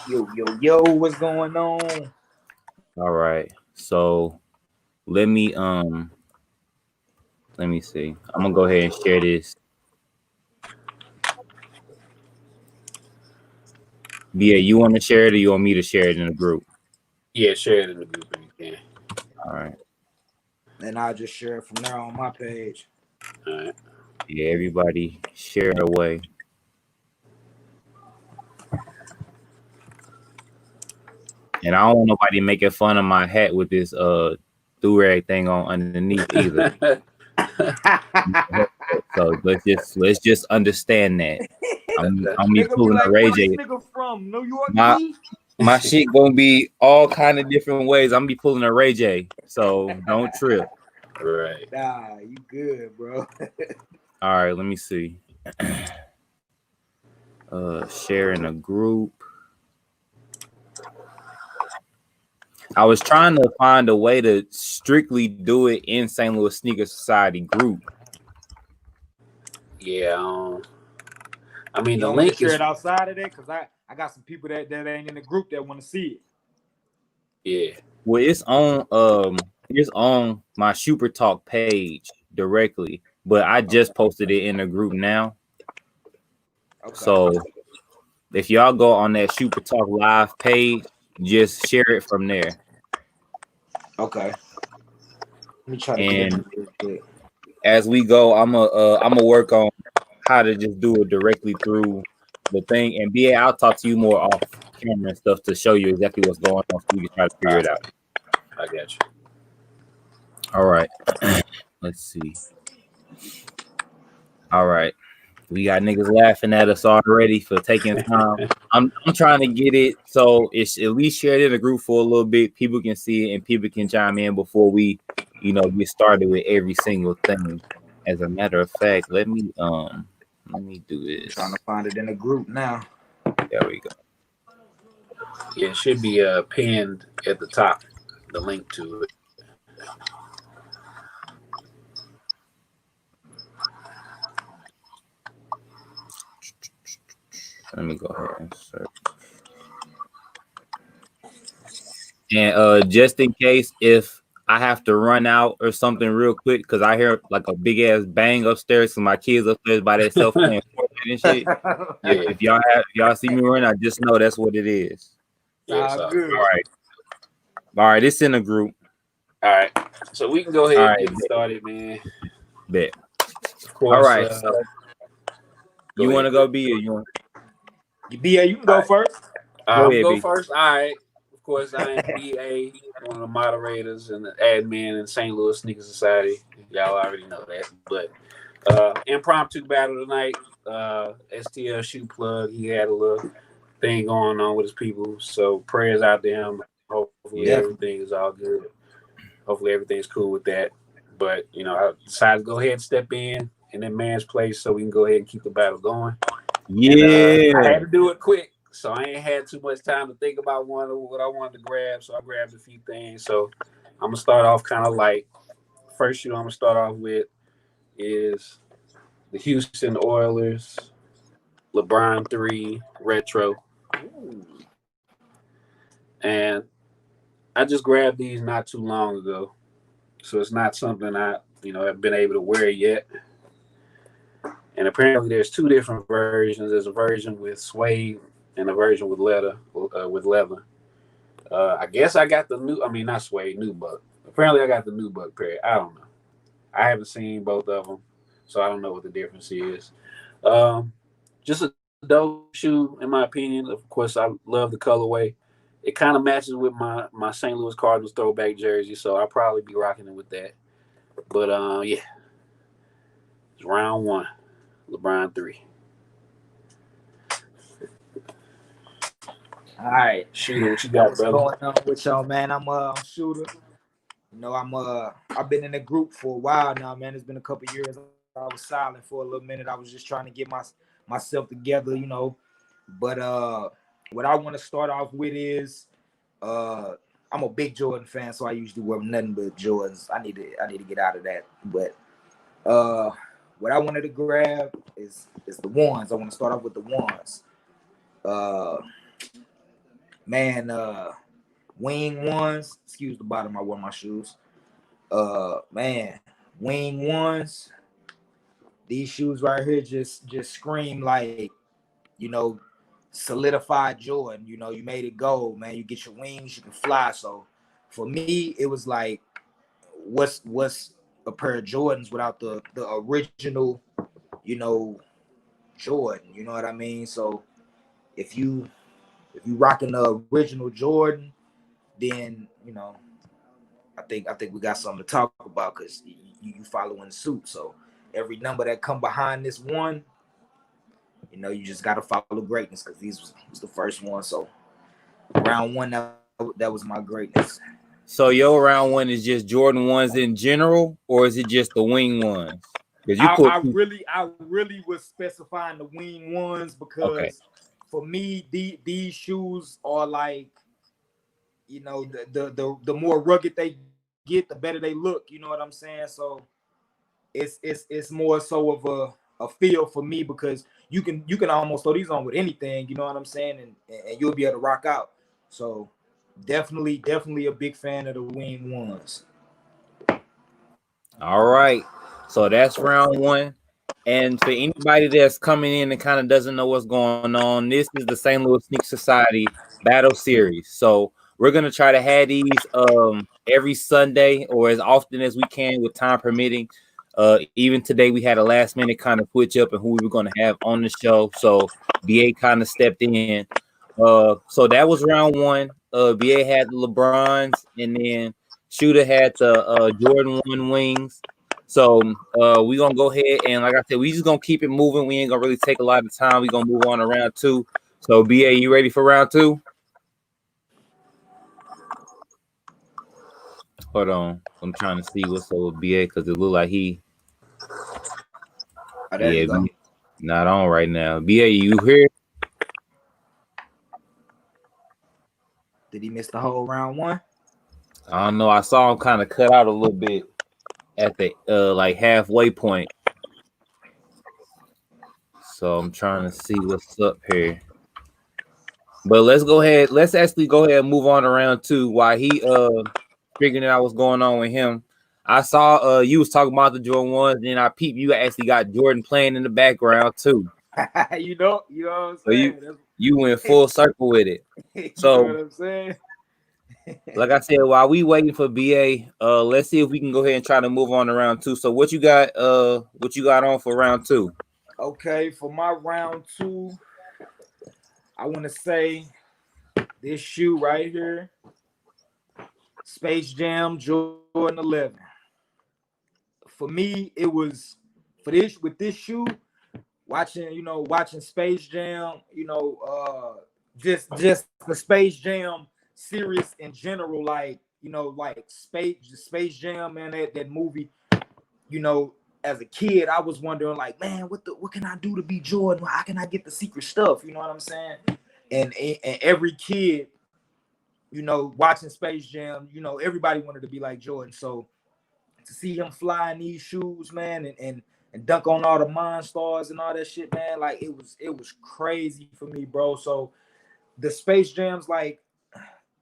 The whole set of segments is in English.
Yo, what's going on? All right. So let me let me see. I'm gonna go ahead and share this. Yeah, you want to share it or you want me to share it in the group? Yeah, share it in the group if you can. All right. And I'll just share it from there on my page. All right. Yeah, everybody share it away. And I don't want nobody making fun of my hat with this do-rag thing on underneath either. So let's just understand that. I'm be Nigga be pulling a like, Ray where this J. nigga from? New York My D? my shit gonna be all kind of different ways. I'm be pulling a Ray J. So don't trip. Right. Nah, you good, bro. All right, let me see. Share in a group. I was trying to find a way to strictly do it in St. Louis Sneaker Society group. Yeah. I mean, You the don't want to link share is it outside of there? Because I got some people that ain't in the group that want to see it. yeah. Well, it's on my Super Talk page directly, but I just posted it in the group now. Okay. So if y'all go on that Super Talk live page, just share it from there. Okay. Let me try to get And in real quick. as we go, I'm a work on how to just do it directly through the thing. And BA, I'll talk to you more off camera and stuff to show you exactly what's going on so you can try to figure it out. I got you. All right. Let's see. All right. We got niggas laughing at us already for taking time. I'm trying to get it so it's at least shared in the group for a little bit. People can see it and people can chime in before we, get started with every single thing. As a matter of fact, let me do I'm trying to this. find it in the group now. There we go. Yeah, it should be pinned at the top, the link to it. Let me go ahead and search. And just in case if I have to run out or something real quick because I hear like a big ass bang upstairs, so my kids upstairs by themselves playing Fortnite and shit. Yeah. If y'all see me run, I just know that's what it is. Yeah, it's Sound all good. good. All right, it's in a group. All right. So we can go All ahead and right, get it started, man. bet. Of course. All right, so you want to ahead. go B or you want? BA, you can go first. Go I'm ahead, go B. first. All right. Of course, I am BA, one of the moderators and the admin in St. Louis Sneaker Society. Y'all already know that. But impromptu battle tonight. STL Shoot Plug. He had a little thing going on with his people. So prayers out to him. Hopefully Yeah. everything is all good. Hopefully everything's cool with that. But I decided to go ahead and step in that man's place so we can go ahead and keep the battle going. Yeah. And, I had to do it quick, so I ain't had too much time to think about what I wanted to grab. So I grabbed a few things. So I'm gonna start off kind of light. First shoe I'm gonna start off with is the Houston Oilers LeBron 3 Retro. And I just grabbed these not too long ago. So it's not something I have been able to wear yet. And apparently there's two different versions. There's a version with suede and a version with leather. I guess I got the new. I mean, not suede, nubuck. Apparently, I got the nubuck pair. I don't know. I haven't seen both of them, so I don't know what the difference is. Just a dope shoe, in my opinion. Of course, I love the colorway. It kind of matches with my St. Louis Cardinals throwback jersey, so I'll probably be rocking it with that. But yeah, it's round one, LeBron 3. All right. Shoota, what you got, What's brother? going on with y'all, man? I'm Shooter. I've been in the group for a while now, man. It's been a couple years. I was silent for a little minute. I was just trying to get myself together. But what I want to start off with is I'm a big Jordan fan, so I usually wear nothing but Jordans. I need to get out of that. But what I wanted to grab is the ones. I want to start off with the ones. Uh Man, wing ones. Excuse the bottom. I wore my shoes. Man, wing ones. These shoes right here just scream like, you know, solidified Jordan. You know, you made it gold, man. You get your wings, you can fly. So for me, it was like, what's a pair of Jordans without the original, you know, Jordan. You know what I mean? So if you rocking the original Jordan, then you know, I think we got something to talk about because you following suit. So every number that come behind this one, you know, you just gotta follow greatness because these was the first one. So round one, that was my greatness. So your round one is just Jordan ones in general, or is it just the wing ones? Because you put I really was specifying the wing ones because okay. For me, these shoes are like, you know, the more rugged they get, the better they look. You know what I'm saying? So it's more so of a feel for me because you can almost throw these on with anything. You know what I'm saying? And you'll be able to rock out. So definitely a big fan of the wing ones. All right. So that's round one. And for anybody that's coming in and kind of doesn't know what's going on, this is the St. Louis Sneak Society Battle Series. So we're gonna try to have these every Sunday or as often as we can with time permitting. Even today we had a last minute kind of switch up and who we were gonna have on the show. So BA kind of stepped in. So that was round one. BA had the LeBrons, and then Shoota had the Jordan 1 wings. So we're gonna go ahead and like I said, we just gonna keep it moving. We ain't gonna really take a lot of time. We're gonna move on to round two. So BA, you ready for round two? Hold on. I'm trying to see what's up with BA because it look like he There you go. not on right now. BA, you here? Did he miss the whole round one? I don't know. I saw him kind of cut out a little bit at the like halfway point. So I'm trying to see what's up here. But let's go ahead. Let's actually go ahead and move on to round two while he figuring out what's going on with him. I saw you was talking about the Jordan ones, and then I peeped you actually got Jordan playing in the background too. you know what I'm So saying? you went full circle with it. You So know what I'm saying? like I said, while we waiting for BA, let's see if we can go ahead and try to move on to round two. So what you got on for round two? Okay, for my round two, I want to say this shoe right here, Space Jam Jordan 11. For me, it was with this shoe, watching Space Jam, just the Space Jam series in general, like, like Space Jam, man, that movie, as a kid, I was wondering, like, man, what can I do to be Jordan? How can I get the secret stuff? You know what I'm saying? And every kid, watching Space Jam, everybody wanted to be like Jordan. So to see him fly in these shoes, man, and dunk on all the Monstars and all that shit, man, like it was crazy for me, bro. So the Space Jams, like,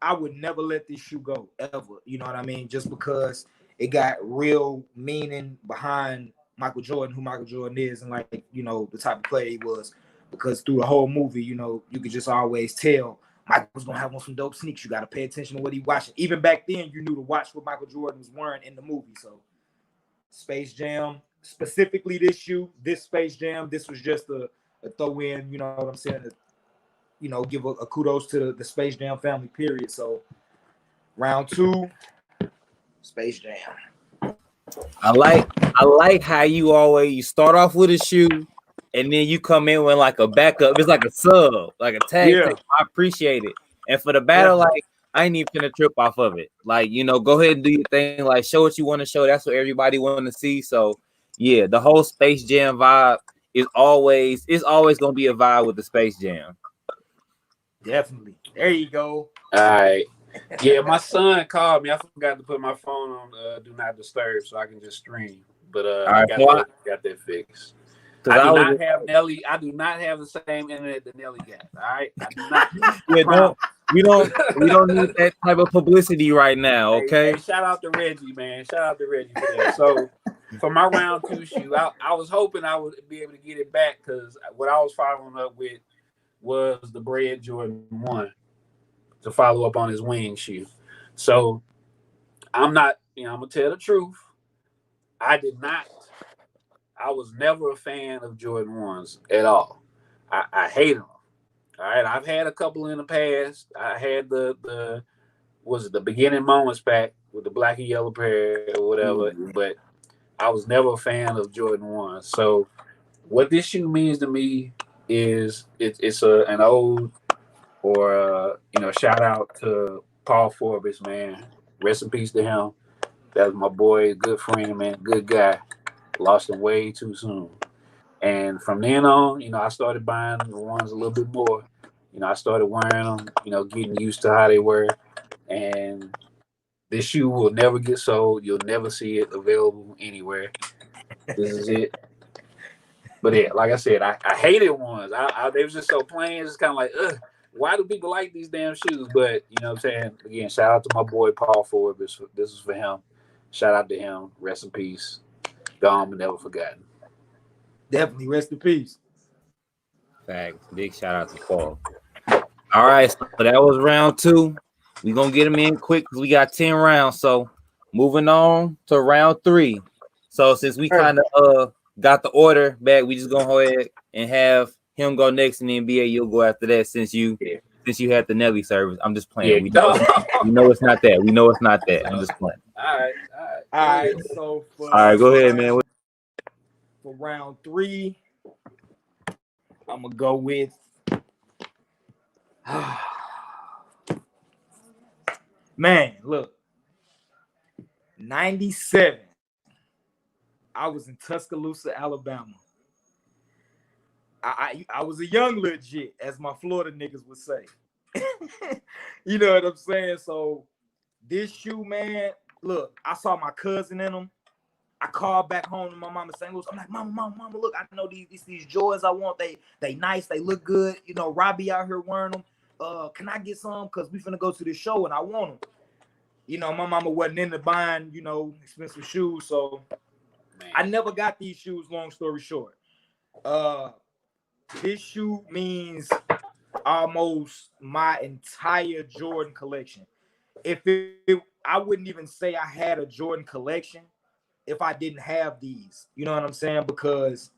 I would never let this shoe go ever. You know what I mean? Just because it got real meaning behind Michael Jordan, who Michael Jordan is, and like, the type of player he was. Because through the whole movie, you could just always tell Michael was gonna have on some dope sneaks. You gotta pay attention to what he watching. Even back then, you knew to watch what Michael Jordan was wearing in the movie. So Space Jam, specifically this shoe, this Space Jam, this was just a throw in, you know what I'm saying? Give a kudos to the Space Jam family, period. So round two, Space Jam. I like how you start off with a shoe and then you come in with like a backup. It's like a sub, like a tag team. I appreciate it. And for the battle, like I ain't even finna trip off of it. Like, go ahead and do your thing. Like, show what you want to show. That's what everybody want to see. So yeah, the whole Space Jam vibe is always gonna be a vibe with the Space Jam. Definitely. There you go. All right. Yeah, my son called me. I forgot to put my phone on do not disturb so I can just stream. But I got that fixed. I do not have Nelly. I do not have the same internet that Nelly got. All right, I do not. Yeah, we don't need that type of publicity right now, okay? Hey, shout out to Reggie, man. Shout out to Reggie for that. So for my round 2 shoe, I was hoping I would be able to get it back because what I was following up with was the Bread Jordan 1 to follow up on his wing shoe. So I'm not, I'm gonna tell the truth. I was never a fan of Jordan 1s at all. I hate them. All right, I've had a couple in the past. I had the beginning moments pack with the black and yellow pair or whatever, but I was never a fan of Jordan 1. So what this shoe means to me is it's an ode or shout out to Paul Forbes, man. Rest in peace to him. That was my boy, good friend, man, good guy. Lost him way too soon. And from then on, I started buying the ones a little bit more. I started wearing them, getting used to how they were. And this shoe will never get sold. You'll never see it available anywhere. This is it. But yeah, like I said, I hated ones. They was just so plain. It's kind of like, ugh, why do people like these damn shoes? But you know what I'm saying? Again, shout out to my boy Paul Forbes. This is for him. Shout out to him. Rest in peace. Gone but never forgotten. Definitely rest in peace. Facts. Big shout out to Paul. All right, so that was round 2. We're gonna get them in quick because we got 10 rounds. So moving on to round 3. So since we kind of got the order back, we just gonna go ahead and have him go next, and then BA you'll go after that since you had the Nelly service. I'm just playing. Yeah. We know it's not that. We know it's not that. I'm just playing. All right. So all right, go ahead, man. For round 3, I'm gonna go with man, look, 97. I was in Tuscaloosa, Alabama. I was a young legit, as my Florida niggas would say. You know what I'm saying? So this shoe, man, look, I saw my cousin in them. I called back home to my mama St. Louis. I'm like, mama, look, I know these Jordans I want. They nice, they look good. Robbie out here wearing them. Can I get some? Because we finna go to the show and I want them. My mama wasn't into buying, expensive shoes. So I never got these shoes, long story short. This shoe means almost my entire Jordan collection. I wouldn't even say I had a Jordan collection if I didn't have these. You know what I'm saying? Because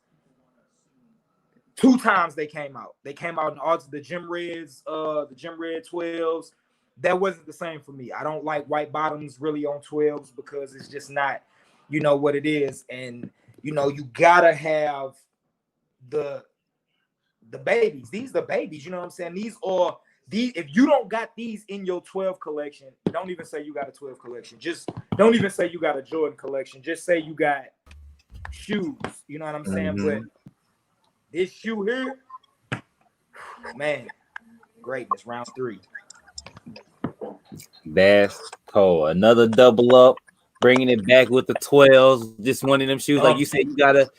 2 times they came out. They came out in the Gym Reds, the Gym Red 12s. That wasn't the same for me. I don't like white bottoms really on 12s because it's just not, what it is. And, you gotta have the babies. These are the babies, you know what I'm saying? If you don't got these in your 12 collection, don't even say you got a 12 collection. Just don't even say you got a Jordan collection. Just say you got shoes. You know what I'm saying? Mm-hmm. But this shoe here, man, greatness. Round 3. That's cool. Another double up, bringing it back with the 12s. Just one of them shoes, like you said, you gotta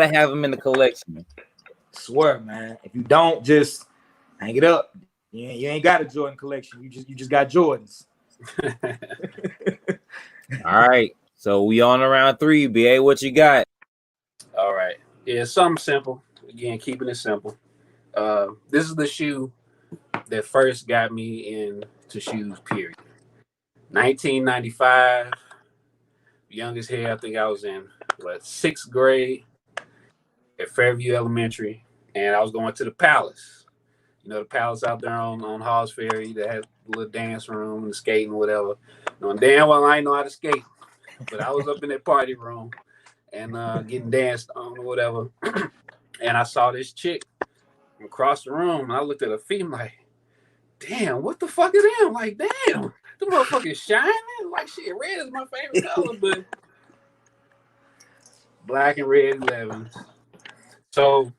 have them in the collection. Swear, man. If you don't, just hang it up. You ain't got a Jordan collection. You just got Jordans. All right. So we on around 3. BA, what you got? All right. Yeah, something simple. Again, keeping it simple. This is the shoe that first got me into shoes, period. 1995. Youngest here, I think I was in 6th grade at Fairview Elementary, and I was going to the Palace. The Palace out there on Hall's Ferry that had a little dance room and skating, whatever. Damn well I ain't know how to skate, but I was up in that party room and getting danced on or whatever. And I saw this chick across the room, and I looked at her feet, I'm like, damn, what the fuck is that? I'm like, damn, the motherfucking shining. Like, shit, red is my favorite color, but black and red 11s. So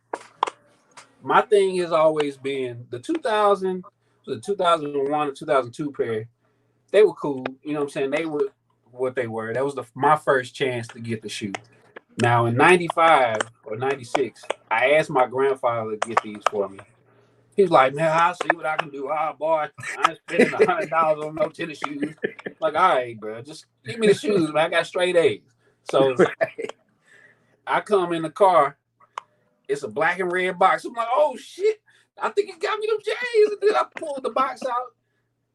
my thing has always been the 2001 or 2002 pair. They were cool. You know what I'm saying? They were what they were. That was my first chance to get the shoe. Now in 95 or 96, I asked my grandfather to get these for me. He was like, man, I'll see what I can do. Oh, boy, I ain't spending $100 on no tennis shoes. Like, all right, bro, just give me the shoes, man. I got straight A's. So I come in the car. It's a black and red box. I'm like, oh, shit. I think he got me them J's. And then I pulled the box out.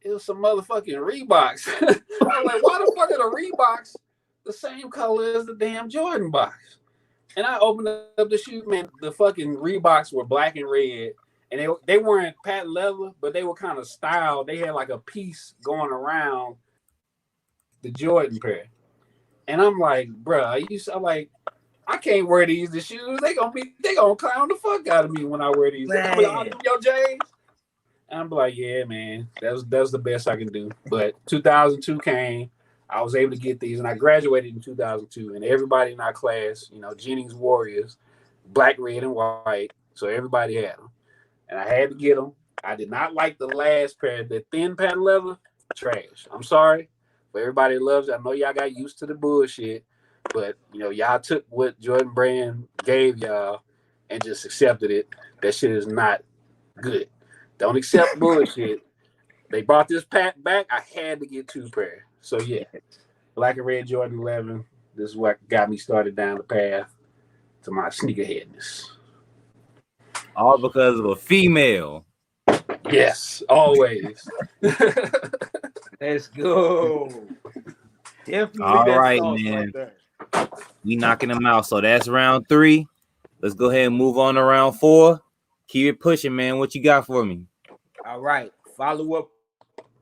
It was some motherfucking Reeboks. I'm like, why the fuck are the Reeboks the same color as the damn Jordan box? And I opened up the shoe, man. The fucking Reeboks were black and red. And they weren't patent leather, but they were kind of styled. They had like a piece going around the Jordan pair. And I'm like, bro, I'm like, I can't wear these the shoes. They gonna clown the fuck out of me when I wear these. I'm like, oh, yo, James. And I'm like, yeah, man, that's the best I can do. But 2002 came. I was able to get these, and I graduated in 2002. And everybody in our class, Jennings Warriors, black, red, and white. So everybody had them. And I had to get them. I did not like the last pair, the thin patent leather, trash. I'm sorry. But everybody loves it. I know y'all got used to the bullshit. But, y'all took what Jordan Brand gave y'all and just accepted it. That shit is not good. Don't accept bullshit. They brought this pack back. I had to get 2 pair. So, yeah, black and red Jordan 11. This is what got me started down the path to my sneakerheadness. All because of a female. Yes, always. Let's go. Definitely. All right, man. Right, we knocking them out. So that's round 3. Let's go ahead and move on to round 4. Keep it pushing, man. What you got for me? All right. Follow up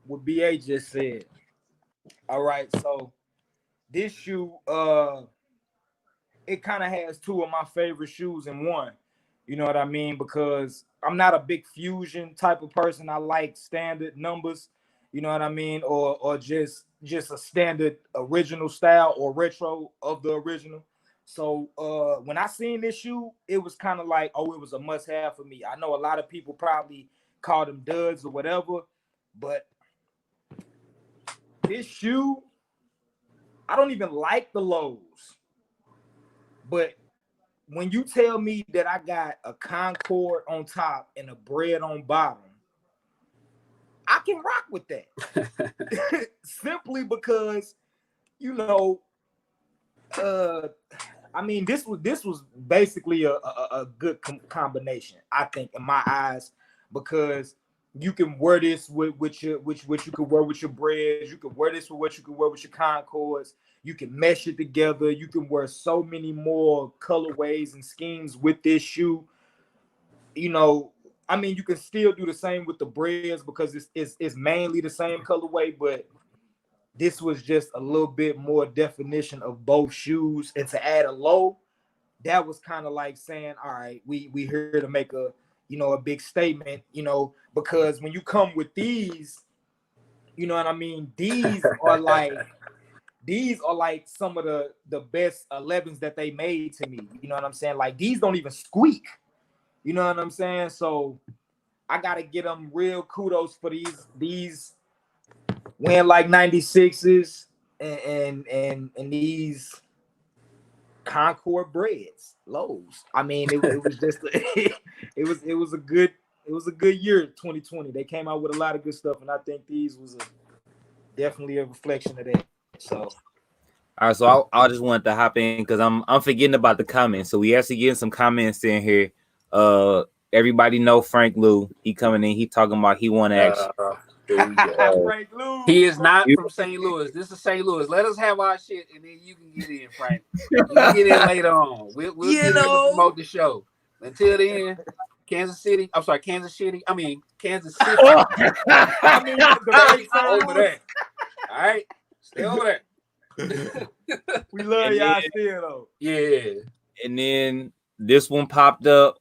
what BA just said. All right. So this shoe, it kind of has 2 of my favorite shoes in one. You know what I mean? Because I'm not a big fusion type of person. I like standard numbers. You know what I mean? Or just a standard original style or retro of the original. So when I seen this shoe, it was kind of like, it was a must-have for me. I know a lot of people probably call them duds or whatever, but this shoe, I don't even like the lows. But when you tell me that I got a Concord on top and a bread on bottom, I can rock with that. Simply because, I mean, this was basically a good combination, I think, in my eyes, because you can wear this with what you could wear with your breads. You could wear this with what you could wear with your Concords. You can mesh it together. You can wear so many more colorways and schemes with this shoe. I mean, you can still do the same with the breads because it's mainly the same colorway, but this was just a little bit more definition of both shoes. And to add a low, that was kind of like saying, all right, we here to make a big statement, because when you come with these, you know what I mean? These are like some of the best 11s that they made to me. You know what I'm saying? Like, these don't even squeak. You know what I'm saying? So I gotta get them real kudos for these win like 96s and these Concord breads, lows. I mean, it was just it was a good year, 2020. They came out with a lot of good stuff, and I think these was definitely a reflection of that. So, all right, so I just wanted to hop in because I'm forgetting about the comments. So we actually getting some comments in here. Everybody know Frank Lou. He coming in. He talking about he want to action. Frank Lou. He is not from St. Louis. This is St. Louis. Let us have our shit, and then you can get in, Frank. You can get in later on. We'll get in to promote the show. Until then, Kansas City. I mean, Kansas City. I mean, over there. All right, stay over there. We love y'all still though. Yeah. And then this one popped up.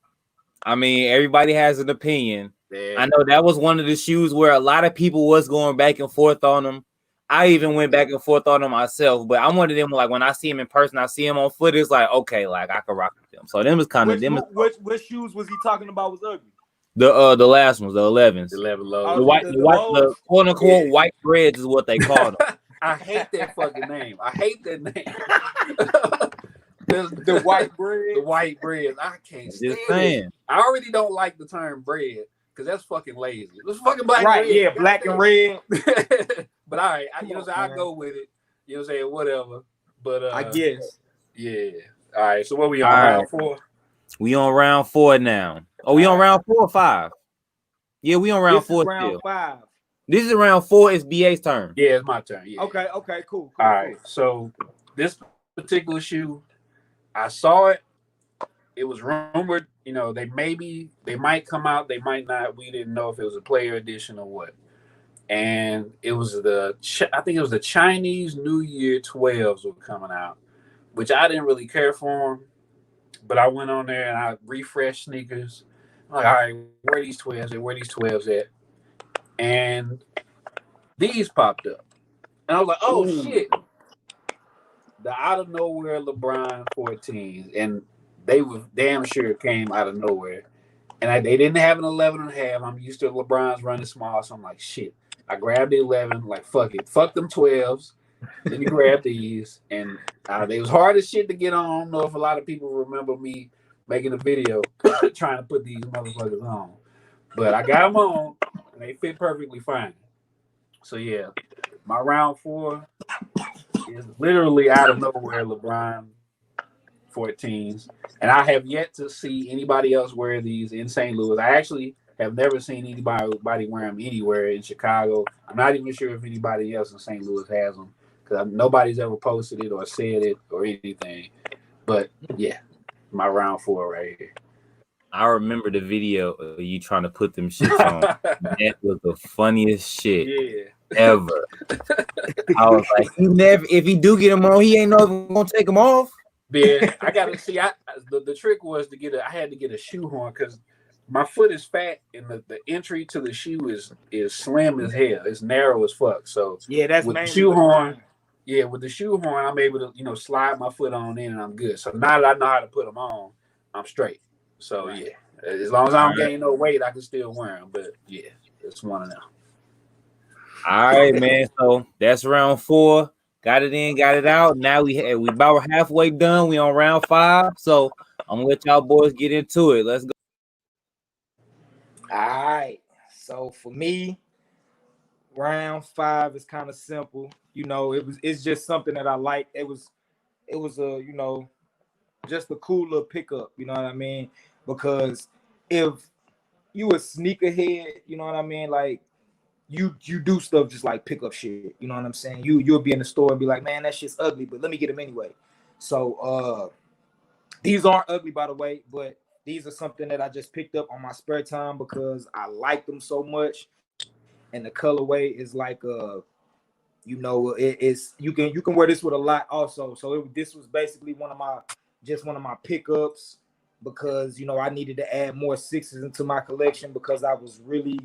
I mean, everybody has an opinion. Yeah. I know that was one of the shoes where a lot of people was going back and forth on them. I even went back and forth on them myself, but I'm one of them, like, when I see him in person, I see him on foot, it's like, okay, like, I can rock with them. So them was kind of them. Which shoes was he talking about was ugly? The last ones, the 11s. 11 lows. The quote unquote white breads is what they call them. I hate that fucking name. I hate that name. The white bread. The white bread. I can't stand it. I already don't like the term bread. because that's fucking lazy. Let's fucking black Right, and red. yeah, black and red. But all right, you know what I'm saying? I go with it. You know what I'm saying? Whatever. But I guess. yeah. All right. So what we on All round right. 4? We on round 4 now. Oh, we on round 4 or 5? Yeah, we on round This 4 is round still. 5. This is round 4. It's BA's turn. Yeah, it's my turn. Yeah. Okay, cool. All right. So this particular shoe, I saw it. It was rumored, you know, they might come out, they might not. We didn't know if it was a player edition or what. And it was I think it was the Chinese New Year 12s were coming out, which I didn't really care for them. But I went on there and I refreshed sneakers. I'm like, all right, where are these 12s at? Where are these 12s at? And these popped up. And I was like, oh, shit. The out of nowhere LeBron 14s. And they were damn sure came out of nowhere. And they didn't have an 11.5. I'm used to LeBron's running small. So I'm like, shit. I grabbed the 11, like, fuck it. Fuck them 12s. Let me grab these. And they was hard as shit to get on. I don't know if a lot of people remember me making a video trying to put these motherfuckers on. But I got them on, and they fit perfectly fine. So, yeah, my round 4 is literally out of nowhere LeBron 14s. And I have yet to see anybody else wear these in St. Louis. I actually have never seen anybody wear them anywhere in Chicago. I'm not even sure if anybody else in St. Louis has them because nobody's ever posted it or said it or anything. But yeah, my round 4 right here. I remember the video of you trying to put them shits on. That was the funniest shit ever. I was like, if he do get them on, he ain't never gonna take them off. Yeah, I gotta see. The trick was I had to get a shoehorn because my foot is fat and the entry to the shoe is slim as hell. It's narrow as fuck. So yeah, that's with the mainly shoehorn. Yeah, with the shoehorn, I'm able to slide my foot on in and I'm good. So now that I know how to put them on, I'm straight. So yeah, as long as I don't gain no weight, I can still wear them. But yeah, it's one of them. All right, man. So that's round 4. Got it in, got it out. Now we about halfway done. We on round 5. So I'm gonna let y'all boys get into it. Let's go. All right. So for me, round 5 is kind of simple. You know, it's just something that I like. It was a just a cool little pickup. You know what I mean? Because if you a sneakerhead, you know what I mean, like. You do stuff just like pick up shit. You know what I'm saying? You'll be in the store and be like, man, that shit's ugly, but let me get them anyway. So these aren't ugly, by the way, but these are something that I just picked up on my spare time because I like them so much. And the colorway is like it's you can wear this with a lot also. So this was basically one of my pickups because I needed to add more 6s into my collection because I was really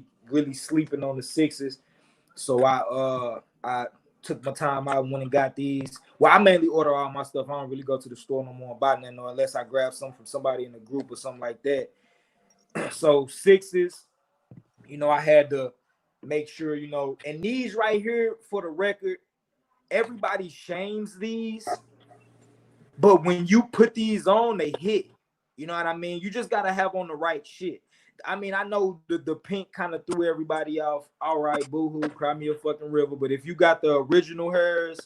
sleeping on the 6s. So I took my time out and went and got these. Well, I mainly order all my stuff. I don't really go to the store no more and buy nothing unless I grab some from somebody in the group or something like that. So 6s, I had to make sure, and these right here, for the record, everybody shames these, but when you put these on, they hit. You know what I mean? You just gotta have on the right shit. I mean, I know the pink kind of threw everybody off. All right, boohoo, cry me a fucking river. But if you got the original hairs,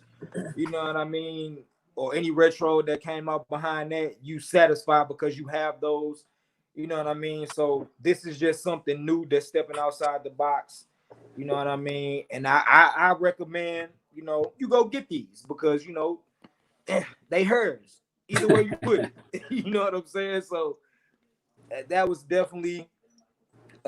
you know what I mean, or any retro that came out behind that, you satisfied because you have those. You know what I mean? So this is just something new that's stepping outside the box. You know what I mean? And I recommend, you go get these because, they hers. Either way you put it. You know what I'm saying? So that was definitely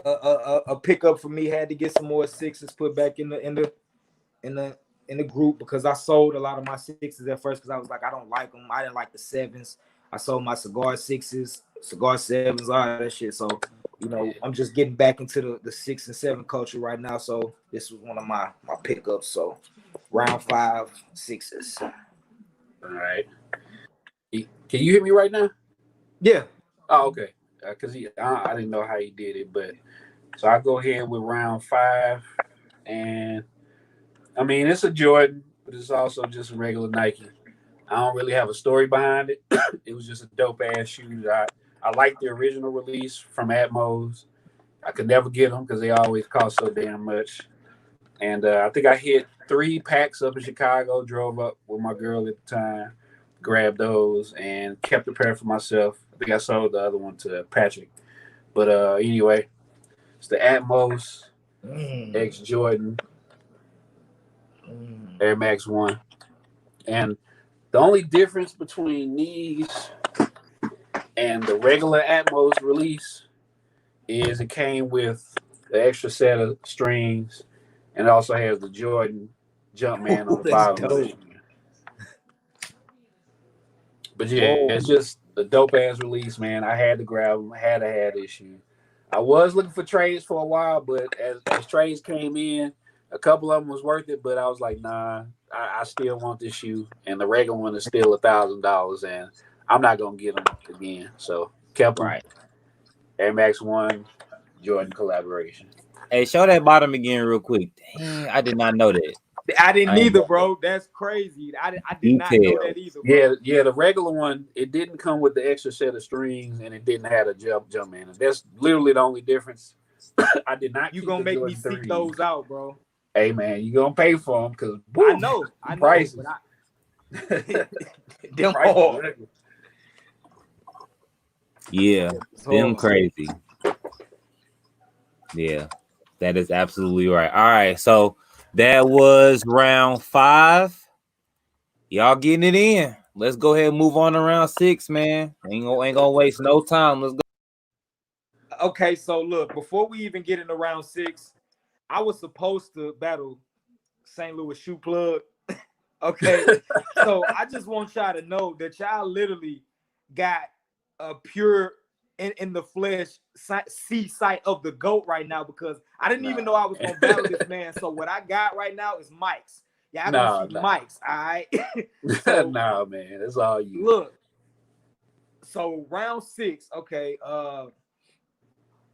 a pickup for me. Had to get some more 6s put back in the group because I sold a lot of my 6s at first because I was like, I don't like them. I didn't like the 7s. I sold my cigar 6s, cigar 7s, all that shit. So, I'm just getting back into the 6 and 7 culture right now. So this was one of my pickups. So round 5, 6s. All right. Can you hear me right now? Yeah. Oh, okay. Because I didn't know how he did it, but so I go ahead with round 5, and I mean it's a Jordan, but it's also just a regular Nike. I don't really have a story behind it. It was just a dope ass shoe that I liked the original release from Atmos. I could never get them because they always cost so damn much. And I think I hit 3 packs up in Chicago, drove up with my girl at the time, grabbed those, and kept a pair for myself. I think I sold the other one to Patrick. But anyway, it's the Atmos X Jordan Air Max 1. And the only difference between these and the regular Atmos release is it came with the extra set of strings, and it also has the Jordan Jumpman on the bottom of it. But yeah, it's just a dope ass release, man. I had to grab them. I had to have this shoe. I was looking for trades for a while, but as trades came in, a couple of them was worth it. But I was like, nah, I still want this shoe, and the regular one is still $1,000, and I'm not gonna get them again. So kept them. Right. Air Max 1 Jordan collaboration. Hey, show that bottom again real quick. Dang, I did not know that. I didn't either, bro. That's crazy. I did not know that either, bro. Yeah, the regular one, it didn't come with the extra set of strings, and it didn't have a jump man. That's literally the only difference. I did not. You gonna make me seek those out, bro? Hey, man, you gonna pay for them because I know prices. Them hard. Yeah, them crazy. Yeah, that is absolutely right. All right, so that was round 5. Y'all getting it in. Let's go ahead and move on to round 6, man. Ain't gonna waste no time. Let's go. Okay, so look, before we even get into round 6, I was supposed to battle St. Louis Shoe Plug. Okay, so I just want y'all to know that y'all literally got a pure in the flesh sight of the GOAT right now, because I didn't even know I was gonna battle this man. So what I got right now is mics. Yeah, I gonna see mics. All right. So, nah, man, that's all you. Look. So round 6. Okay. I'm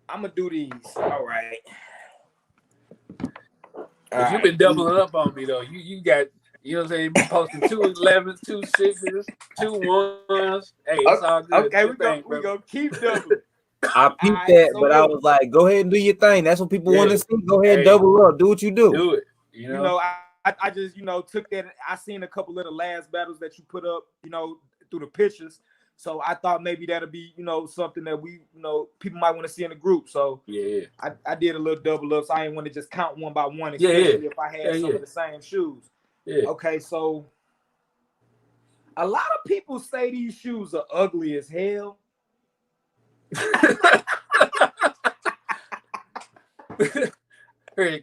gonna do these. All right. You've been doubling up on me though. You got. You know what I'm saying? You posting 2 11s, 2 6s, 2 1s. Hey, it's all good. Okay, we gonna keep doubling. I peeped that, so but I was like, go ahead and do your thing. That's what people want to see. Go ahead and double up. Do what you do. Do it. You know, I just, took that. I seen a couple of the last battles that you put up, through the pictures. So I thought maybe that'll be, something that we, people might want to see in the group. So yeah, I did a little double up. So I didn't want to just count one by one, especially if I had some of the same shoes. Yeah. Okay, so a lot of people say these shoes are ugly as hell.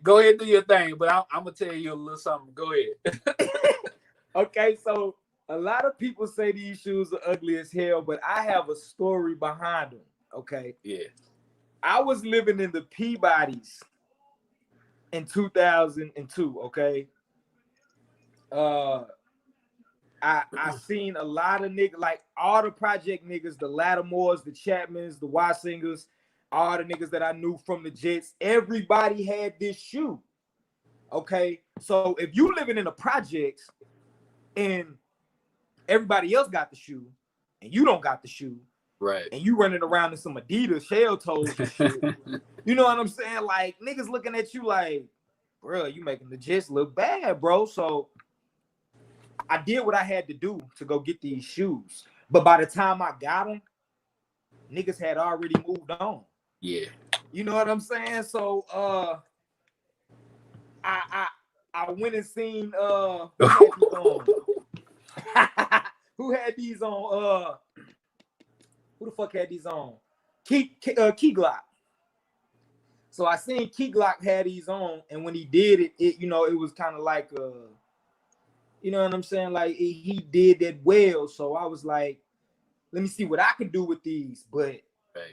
Go ahead and do your thing, but I'm gonna tell you a little something. Go ahead. Okay, so a lot of people say these shoes are ugly as hell, but I have a story behind them. Okay. Yeah. I was living in the Peabodys in 2002. Okay. I seen a lot of niggas, like all the project niggas, the Lattimores, the Chapmans, the Wassingers, all the niggas that I knew from the Jets. Everybody had this shoe. Okay, so if you living in the projects and everybody else got the shoe and you don't got the shoe, right? And you running around in some Adidas shell toes and shit, you know what I'm saying? Like niggas looking at you like, bro, you making the Jets look bad, bro. So I did what I had to do to go get these shoes. But by the time I got them, niggas had already moved on. Yeah. You know what I'm saying? So I went and seen who had these on who the fuck had these on? Key Glock. So I seen Key Glock had these on, and when he did it, it was kind of like you know what I'm saying? Like he did that well. So I was like, let me see what I can do with these. But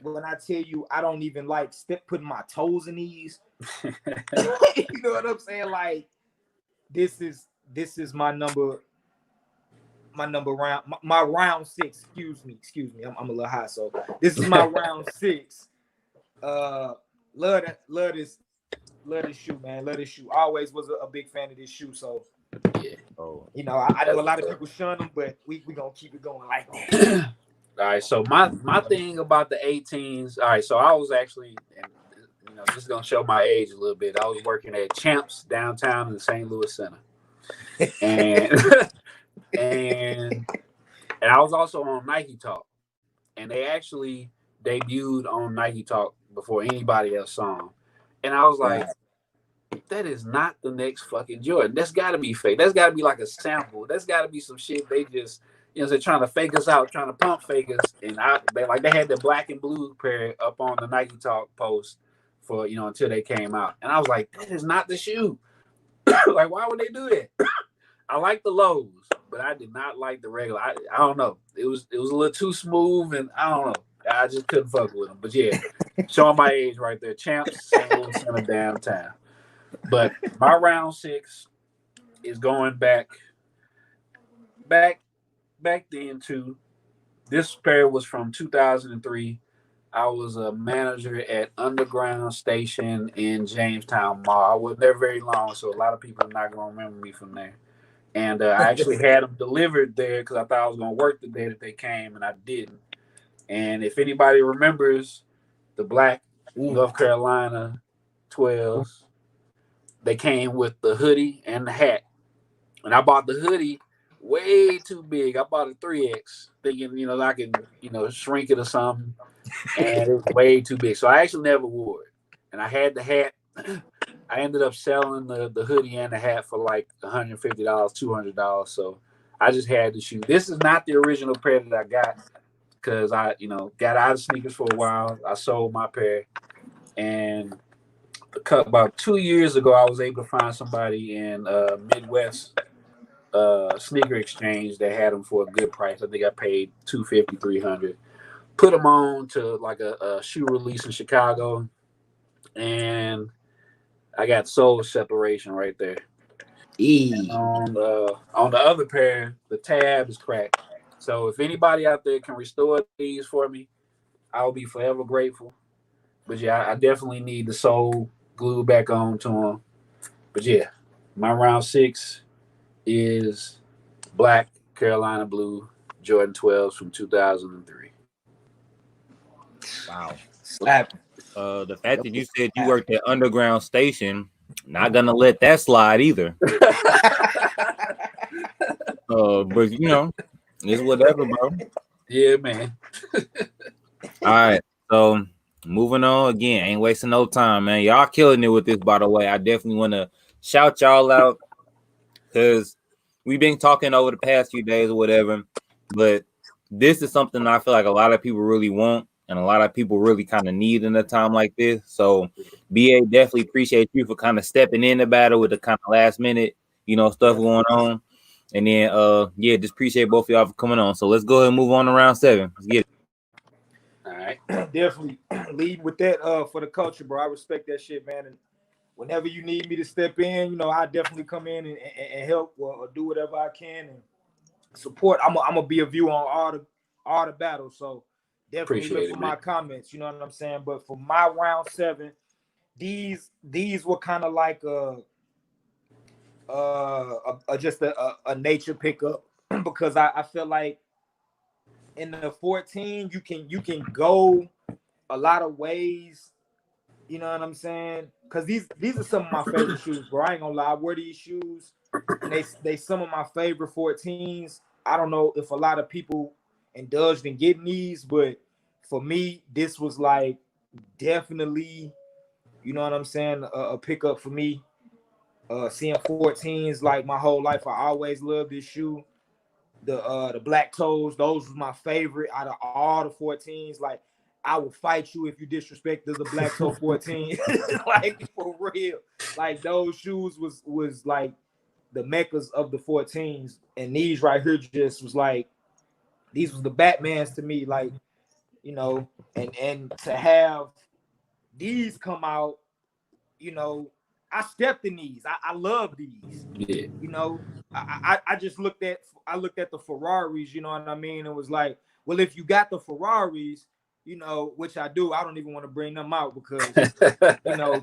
when I tell you, I don't even like putting my toes in these. You know what I'm saying? Like this is my number round, my round 6. Excuse me. I'm a little high. So this is my round 6. Love this shoe, man. Love this shoe. Always was a big fan of this shoe. So yeah. Oh, I know a lot of people shun them, but we gonna keep it going like that. All right. So my thing about the 18s. All right. So I was actually, and just gonna show my age a little bit. I was working at Champs downtown in the St. Louis Center, and and I was also on Nike Talk, and they actually debuted on Nike Talk before anybody else saw them. And I was like, that is not the next fucking Jordan. That's got to be fake. That's got to be like a sample. That's got to be some shit they just, they're trying to fake us out, trying to pump fake us. And they had the black and blue pair up on the Nike Talk post for, until they came out. And I was like, that is not the shoe. Like, why would they do that? I like the lows, but I did not like the regular. I don't know. It was a little too smooth, and I don't know. I just couldn't fuck with them. But yeah, showing my age right there. Champs, St. Louis Center downtown. But my round 6 is going back then to this pair was from 2003. I was a manager at Underground Station in Jamestown Mall. I was there very long, so a lot of people are not going to remember me from there. And I actually had them delivered there because I thought I was going to work the day that they came, and I didn't. And if anybody remembers the black North Carolina 12s, they came with the hoodie and the hat. And I bought the hoodie way too big. I bought a 3X thinking, I can, shrink it or something. And it was way too big. So I actually never wore it. And I had the hat. I ended up selling the hoodie and the hat for like $150, $200. So I just had the shoe. This is not the original pair that I got because I, got out of sneakers for a while. I sold my pair. And about 2 years ago, I was able to find somebody in Midwest sneaker exchange that had them for a good price. I think I paid $250, $300. Put them on to like a shoe release in Chicago, and I got soul separation right there. On the other pair, the tab is cracked. So if anybody out there can restore these for me, I'll be forever grateful. But yeah, I definitely need the sole glued back on to them. But yeah, my round 6 is black Carolina blue Jordan 12s from 2003. Wow, slapping. The fact that you said you worked at Underground Station, not gonna let that slide either. But it's whatever, bro. Yeah, man. All right, so moving on again, ain't wasting no time, man. Y'all killing it with this, by the way. I definitely want to shout y'all out because we've been talking over the past few days or whatever, but this is something I feel like a lot of people really want and a lot of people really kind of need in a time like this. So BA, definitely appreciate you for kind of stepping in the battle with the kind of last minute, stuff going on. And then just appreciate both of y'all for coming on. So let's go ahead and move on to round 7. Let's get it. All right. Definitely lead with that for the culture, bro. I respect that shit, man. And whenever you need me to step in, I definitely come in and help or do whatever I can and support. I'm gonna be a view on all the battles. So definitely look for my comments. You know what I'm saying? But for my round 7, these were kind of like just a nature pickup because I feel like in the 14 you can go a lot of ways. You know what I'm saying? Because these are some of my favorite shoes, bro. I ain't gonna lie. I wear these shoes, and they some of my favorite 14s. I don't know if a lot of people indulged in getting these, but for me, this was like definitely, you know what I'm saying, a pickup for me. Seeing 14s like my whole life, I always loved this shoe. The black toes, those was my favorite out of all the 14s. Like, I would fight you if you disrespected the black toe 14. Like, for real. Like, those shoes was like the meccas of the 14s. And these right here just was like, these was the Batmans to me. Like, and to have these come out, I stepped in these. I love these. Yeah. I just looked at the Ferraris, you know what I mean? It was like, well, if you got the Ferraris, which I do, I don't even want to bring them out because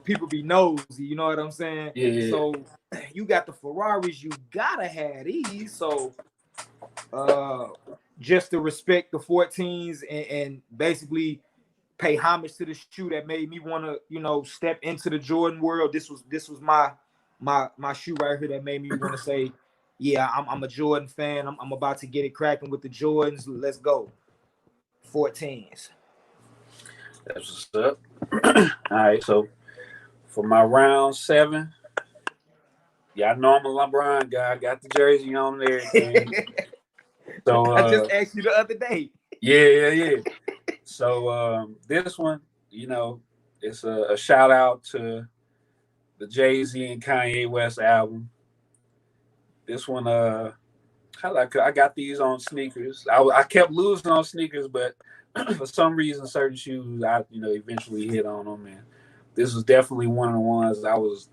people be nosy, you know what I'm saying? Yeah. So you got the Ferraris, you gotta have these. So just to respect the 14s and basically pay homage to the shoe that made me want to, you know, step into the Jordan world. This was my shoe right here that made me want to say, yeah, I'm a Jordan fan. I'm about to get it cracking with the Jordans. Let's go. 14s. That's what's up. All right, so for my round 7, y'all know I'm a LeBron guy. I got the jersey on there. So I just asked you the other day. Yeah. So this one, you know, it's a shout out to the Jay-Z and Kanye West album. This one, I got these on sneakers. I kept losing on sneakers, but for some reason, certain shoes I eventually hit on them, and this was definitely one of the ones I was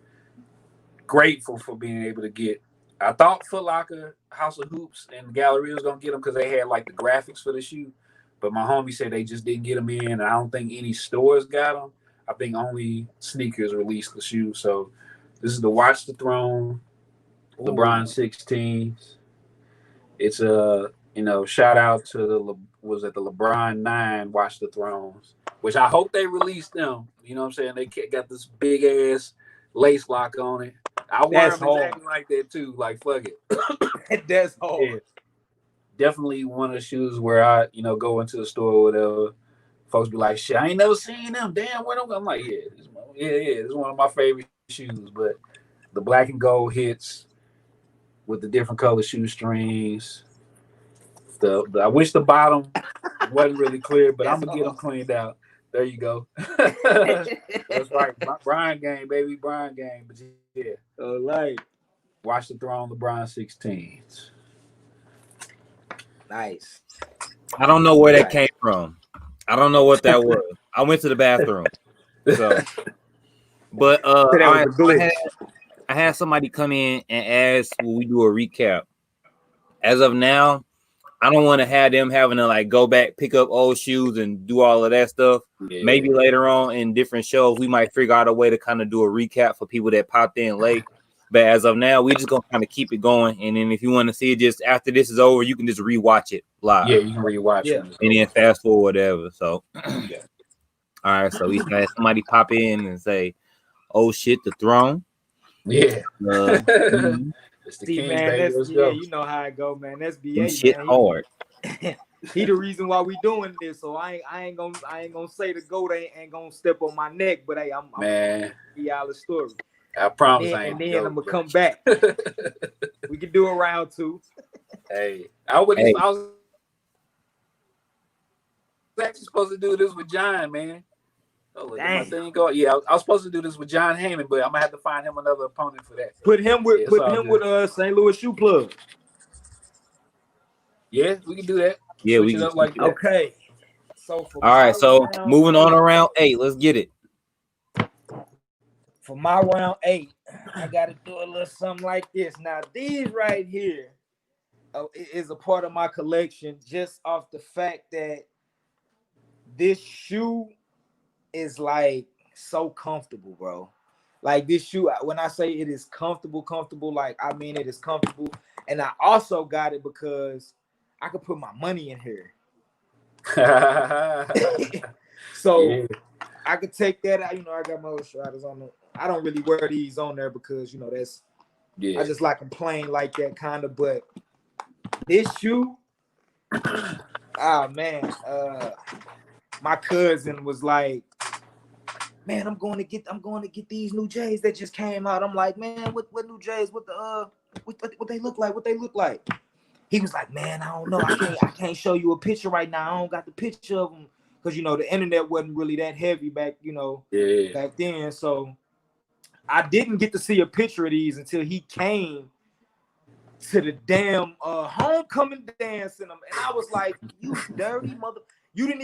grateful for being able to get. I thought Foot Locker, House of Hoops, and Galleria was gonna get them because they had like the graphics for the shoe, but my homie said they just didn't get them in, and I don't think any stores got them. I think only sneakers released the shoe. So this is the Watch the Throne LeBron 16s. It's a shout out to the LeBron 9 Watch the Thrones, which I hope they release them. You know what I'm saying? They got this big ass lace lock on it. I wear them exactly like that too. Like fuck it. That's hard. Yeah. Definitely one of the shoes where I go into the store or whatever. Folks be like, shit, I ain't never seen them. Damn, where them? I'm like, yeah, it's one of my favorite shoes. But the black and gold hits with the different color shoestrings. I wish the bottom wasn't really clear, but I'm gonna get them cleaned out. There you go. That's right, Brian game, baby, Brian game. But yeah, like Watch the Throne, LeBron 16s. Nice. I don't know where that came from. I don't know what that was. I went to the bathroom. So, but I had somebody come in and ask, will we do a recap? As of now, I don't want to have them having to like go back, pick up old shoes and do all of that stuff. Yeah. Maybe later on in different shows, we might figure out a way to kind of do a recap for people that popped in late. But as of now, we just gonna kind of keep it going. And then if you want to see it just after this is over, you can just rewatch it live. Yeah, you can rewatch it. And then fast forward, whatever. So yeah. All right, so we had somebody pop in and say, "Oh shit, the throne." Yeah. It's the King, man. You know how it go, man. That's BA. Shit man. Hard. He the reason why we doing this. So I ain't gonna say the goat ain't gonna step on my neck, but hey, I'm y'all the story. I promise I ain't. And then I'm gonna come back. We can do a round 2. Hey, I was actually supposed to do this with John, man. My thing go. Yeah, I was supposed to do this with John Heyman, but I'm gonna have to find him another opponent for that. Put him with St. Louis Shoe Plug. Yeah, we can do that. Yeah, we can. Like that. Okay. So all right. So moving on to round 8. Let's get it. For my round 8, I got to do a little something like this. Now, these right here is a part of my collection just off the fact that this shoe is like so comfortable, bro. Like this shoe, when I say it is comfortable, like I mean it is comfortable. And I also got it because I could put my money in here. So yeah. I could take that out. I got my other shoulders on them. I don't really wear these on there because that's I just like them plain like that kind of. But this shoe, man, my cousin was like, man, I'm going to get these new J's that just came out. I'm like, man, what new J's? What they look like? He was like, man, I don't know. I can't show you a picture right now. I don't got the picture of them because the internet wasn't really that heavy back, back then. So I didn't get to see a picture of these until he came to the damn homecoming dance in them, and I was like, you dirty mother. You didn't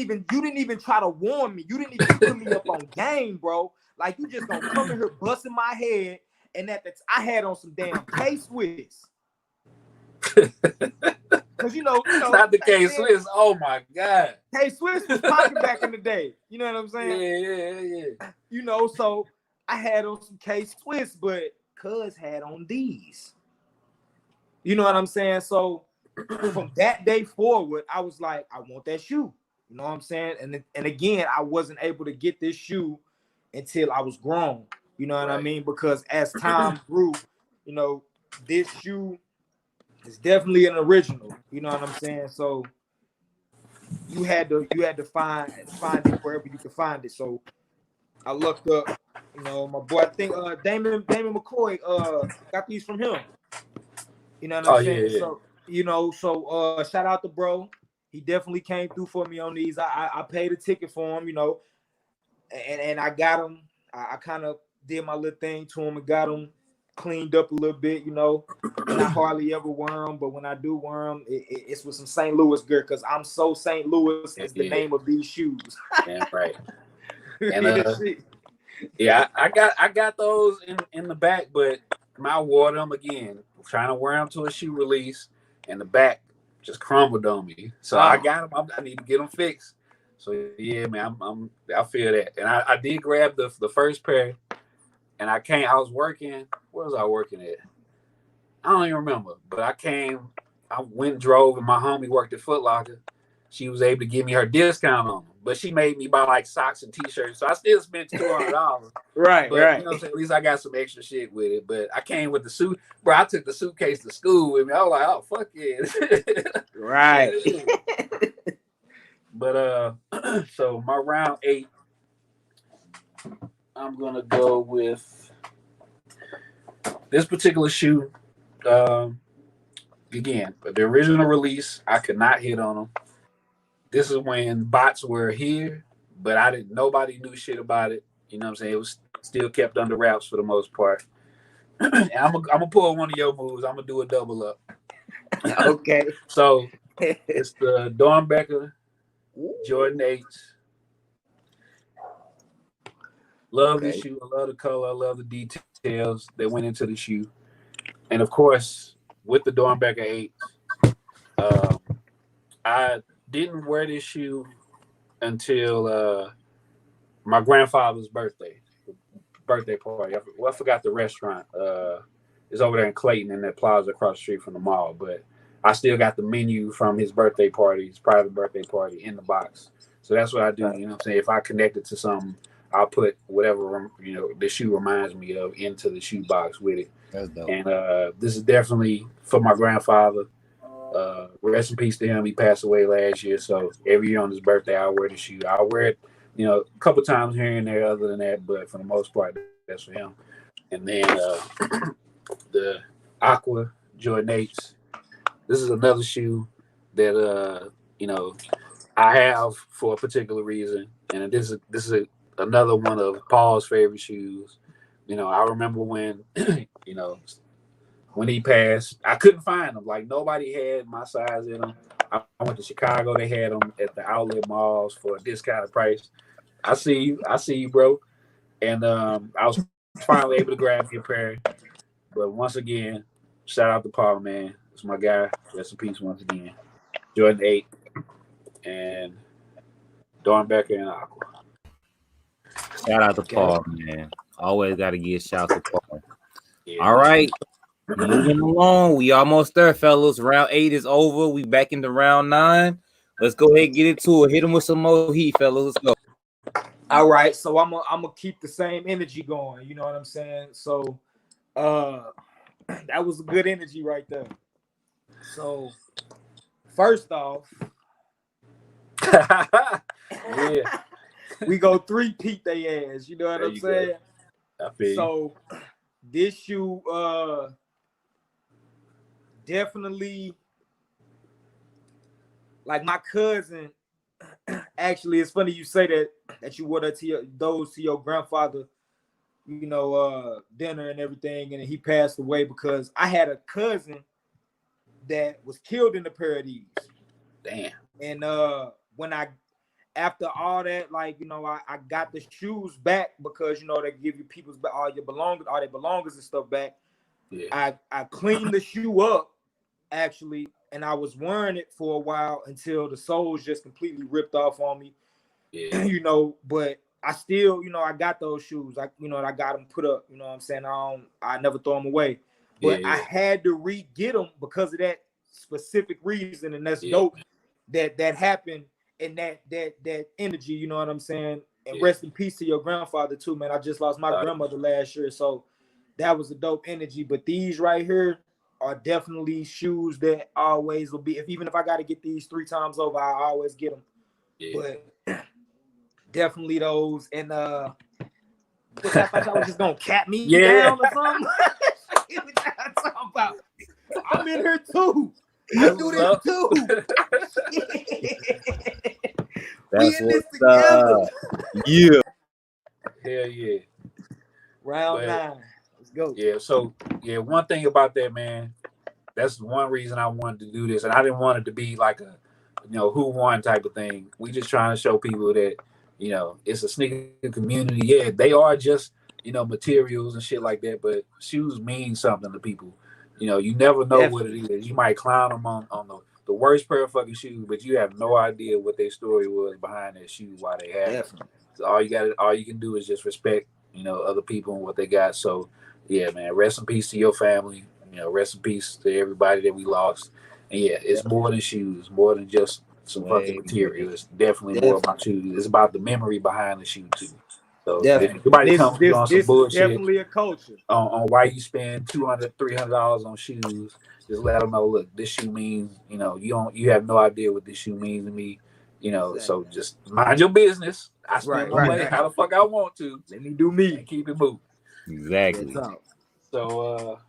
even try to warn me. You didn't even put me up on game, bro. Like you just gonna come in here busting my head, and I had on some damn K-Swiss. Because not the K-Swiss. Oh my god, K-Swiss was popping back in the day. You know what I'm saying? Yeah. So I had on some K-Swiss, but Cuz had on these. You know what I'm saying? So from that day forward, I was like, I want that shoe. You know what I'm saying? And again, I wasn't able to get this shoe until I was grown. You know what I mean? Because as time grew, you know, this shoe is definitely an original. You know what I'm saying? So you had to find it wherever you could find it. So I looked up, you know, my boy, I think Damon McCoy got these from him. You know what I'm saying? Yeah. So, you know, shout out to bro. He definitely came through for me on these. I paid a ticket for him, you know, and I got him. I kind of did my little thing to him and got him cleaned up a little bit, you know. And I hardly ever wear them, but when I do wear them, it's with some St. Louis gear because I'm so St. Louis is the name of these shoes. Yeah, right. And yeah, I got those in the back, but I wore them again, trying to wear them to a shoe release, and the back just crumbled on me. So I got them. I need to get them fixed. So yeah, man, I feel that. And I did grab the first pair, and I was working. Where was I working at? I don't even remember. But I went and drove, and my homie worked at Foot Locker. She was able to give me her discount on them, but she made me buy like socks and t-shirts. So I still spent $200. Right. You know what I'm saying? At least I got some extra shit with it. But I came with the suit. Bro, I took the suitcase to school with me. I was like, oh, fuck yeah. Right. But so my round 8, I'm gonna go with this particular shoe. Again, but the original release, I could not hit on them. This is when bots were here, but nobody knew shit about it. You know what I'm saying? It was still kept under wraps for the most part. And I'm gonna pull one of your moves. I'm gonna do a double up. Okay. So it's the Dornbecker Jordan 8s. Love the shoe. I love the color. I love the details that went into the shoe. And of course, with the Dornbecker 8s, I didn't wear this shoe until my grandfather's birthday party. I forgot the restaurant. It's over there in Clayton in that plaza across the street from the mall. But I still got the menu from his birthday party, his private birthday party, in the box. So that's what I do. You know what I'm saying? If I connect it to something, I'll put whatever, you know, the shoe reminds me of into the shoe box with it. That's dope. And this is definitely for my grandfather. Rest in peace to him. He passed away last year. So every year on his birthday, I wear the shoe. I wear it, you know, a couple times here and there other than that. But for the most part, that's for him. And then the Aqua Jordan 8s. This is another shoe that, you know, I have for a particular reason. And this is another one of Paul's favorite shoes. You know, I remember when, you know, when he passed, I couldn't find them. Like, nobody had my size in them. I went to Chicago. They had them at the outlet malls for a discounted price. I see you, bro. And I was finally able to grab your pair. But once again, shout out to Paul, man. It's my guy. Rest in peace once again. Jordan 8 and Dornbecker and Aqua. Shout out to Paul, man. Always got to give shout to Paul. Yeah. All right. Moving along. We almost there, fellas. Round 8 is over. We back into round 9. Let's go ahead and get into it. Hit them with some more heat, fellas. Let's go. All right. So I'm gonna keep the same energy going. You know what I'm saying? So that was a good energy right there. So first off, yeah, we go 3-peat they ass. You know what I'm saying? So this shoe definitely, like, my cousin. Actually, it's funny you say that you wore that to your grandfather, you know, dinner and everything, and he passed away because I had a cousin that was killed in the pair of these. Damn. And when after all that, like, you know, I got the shoes back because, you know, they give you all their belongings and stuff back. Yeah. I cleaned the shoe up, actually, and I was wearing it for a while until the soles just completely ripped off on me. Yeah. You know, but I still, you know, I got those shoes. I got them put up. You know what I'm saying? I never throw them away. But I had to re-get them because of that specific reason, and that's dope that happened and that energy, you know what I'm saying? And Yeah. rest in peace to your grandfather too, man. I just lost my grandmother last year, so that was a dope energy. But these right here are definitely shoes that always will be. Even if I got to get these 3 times over, I always get them. Yeah. But definitely those. And which I thought y'all was just gonna cap me down or something. What y'all talking about? I'm in here too. I do this too. That's we in this what's together. up. Yeah. Hell yeah. Round 9. Let's go. Yeah. So yeah, one thing about that, man, that's one reason I wanted to do this, and I didn't want it to be like a, who won type of thing. We just trying to show people that, it's a sneaker community. Yeah, they are just, materials and shit like that, but shoes mean something to people. You never know what it is. You might clown them on the worst pair of fucking shoes, but you have no idea what their story was behind that shoe, why they have it. So all you can do is just respect, other people and what they got. So yeah, man, rest in peace to your family. Rest in peace to everybody that we lost. And yeah, it's more than shoes, more than just some fucking material. It's definitely more about shoes. It's about the memory behind the shoe too. So if anybody comes to you on some bullshit, definitely a culture on why you spend $200-$300 on shoes, just let them know. Look, this shoe means, you have no idea what this shoe means to me. So just mind your business. I spend my money how the fuck I want to. Let me do me and keep it moving. Exactly. So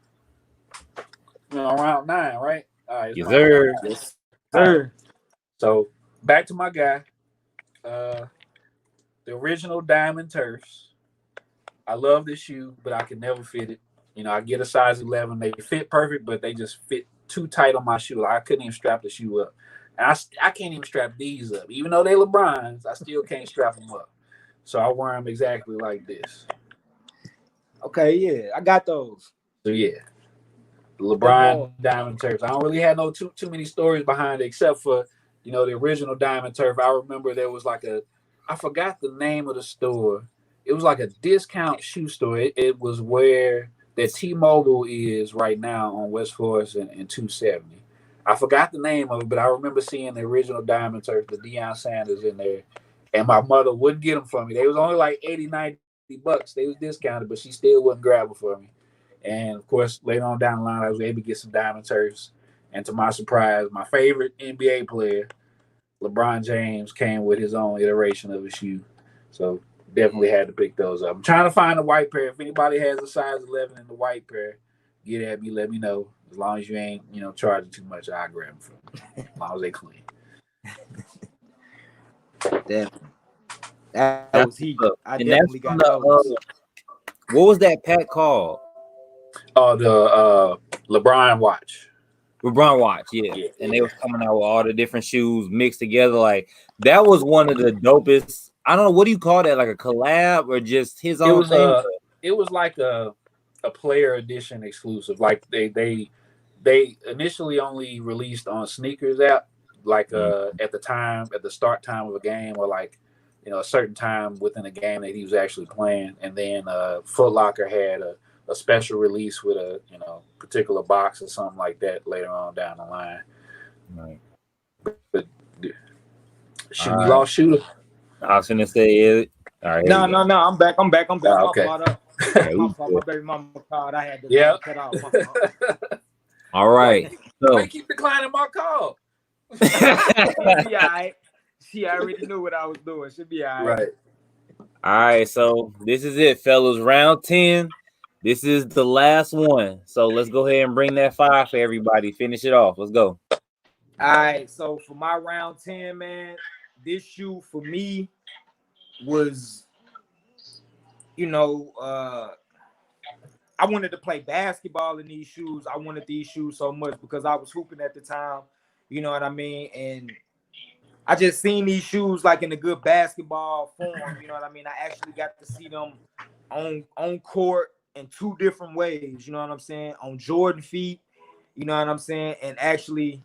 round 9, right? All right. Yes, sir. Yes, sir. Right. So back to my guy. The original Diamond Turfs. I love this shoe, but I can never fit it. I get a size 11. They fit perfect, but they just fit too tight on my shoe. I couldn't even strap the shoe up. And I can't even strap these up. Even though they LeBrons, I still can't strap them up. So I wear them exactly like this. Okay, yeah, I got those. So yeah, LeBron Diamond Turfs. I don't really have too many stories behind it, except for the original Diamond Turf. I remember there was like I forgot the name of the store. It was like a discount shoe store. It was where that T-Mobile is right now on West Forest and 270. I forgot the name of it, but I remember seeing the original Diamond Turf, the Deion Sanders in there, and my mother wouldn't get them for me. They was only like $80-$90. They was discounted, but she still wouldn't grab them for me. And of course, later on down the line, I was able to get some Diamond Turfs. And to my surprise, my favorite NBA player, LeBron James, came with his own iteration of a shoe. So definitely had to pick those up. I'm trying to find a white pair. If anybody has a size 11 in the white pair, get at me. Let me know. As long as you ain't, charging too much, I'll grab them from you. As long as they clean. Definitely. That was heat. I and definitely got those. What was that pack called? Oh, the LeBron watch. LeBron watch, yeah. And they was coming out with all the different shoes mixed together. Like that was one of the dopest. I don't know, what do you call that? Like a collab or just his own thing? It was like a player edition exclusive. Like they initially only released on sneakers app, like at the start time of a game, or like a certain time within a game that he was actually playing. And then Foot Locker had a special release with a particular box or something like that later on down the line. Right. But we lost Shoota. I was gonna say it. All right. No. I'm back. Oh, okay. My fault. My baby mama called. I had to cut off. My fault. All right. So you keep declining my call. Be all right. She already knew what I was doing. She'll be all right. Right. All right. So this is it, fellas. Round 10. This is the last one. So let's go ahead and bring that 5 for everybody. Finish it off. Let's go. All right. So for my round 10, man, this shoe for me was, I wanted to play basketball in these shoes. I wanted these shoes so much because I was hooping at the time. You know what I mean? And I just seen these shoes like in a good basketball form. You know what I mean? I actually got to see them on court in 2 different ways. You know what I'm saying? On Jordan feet, you know what I'm saying? And actually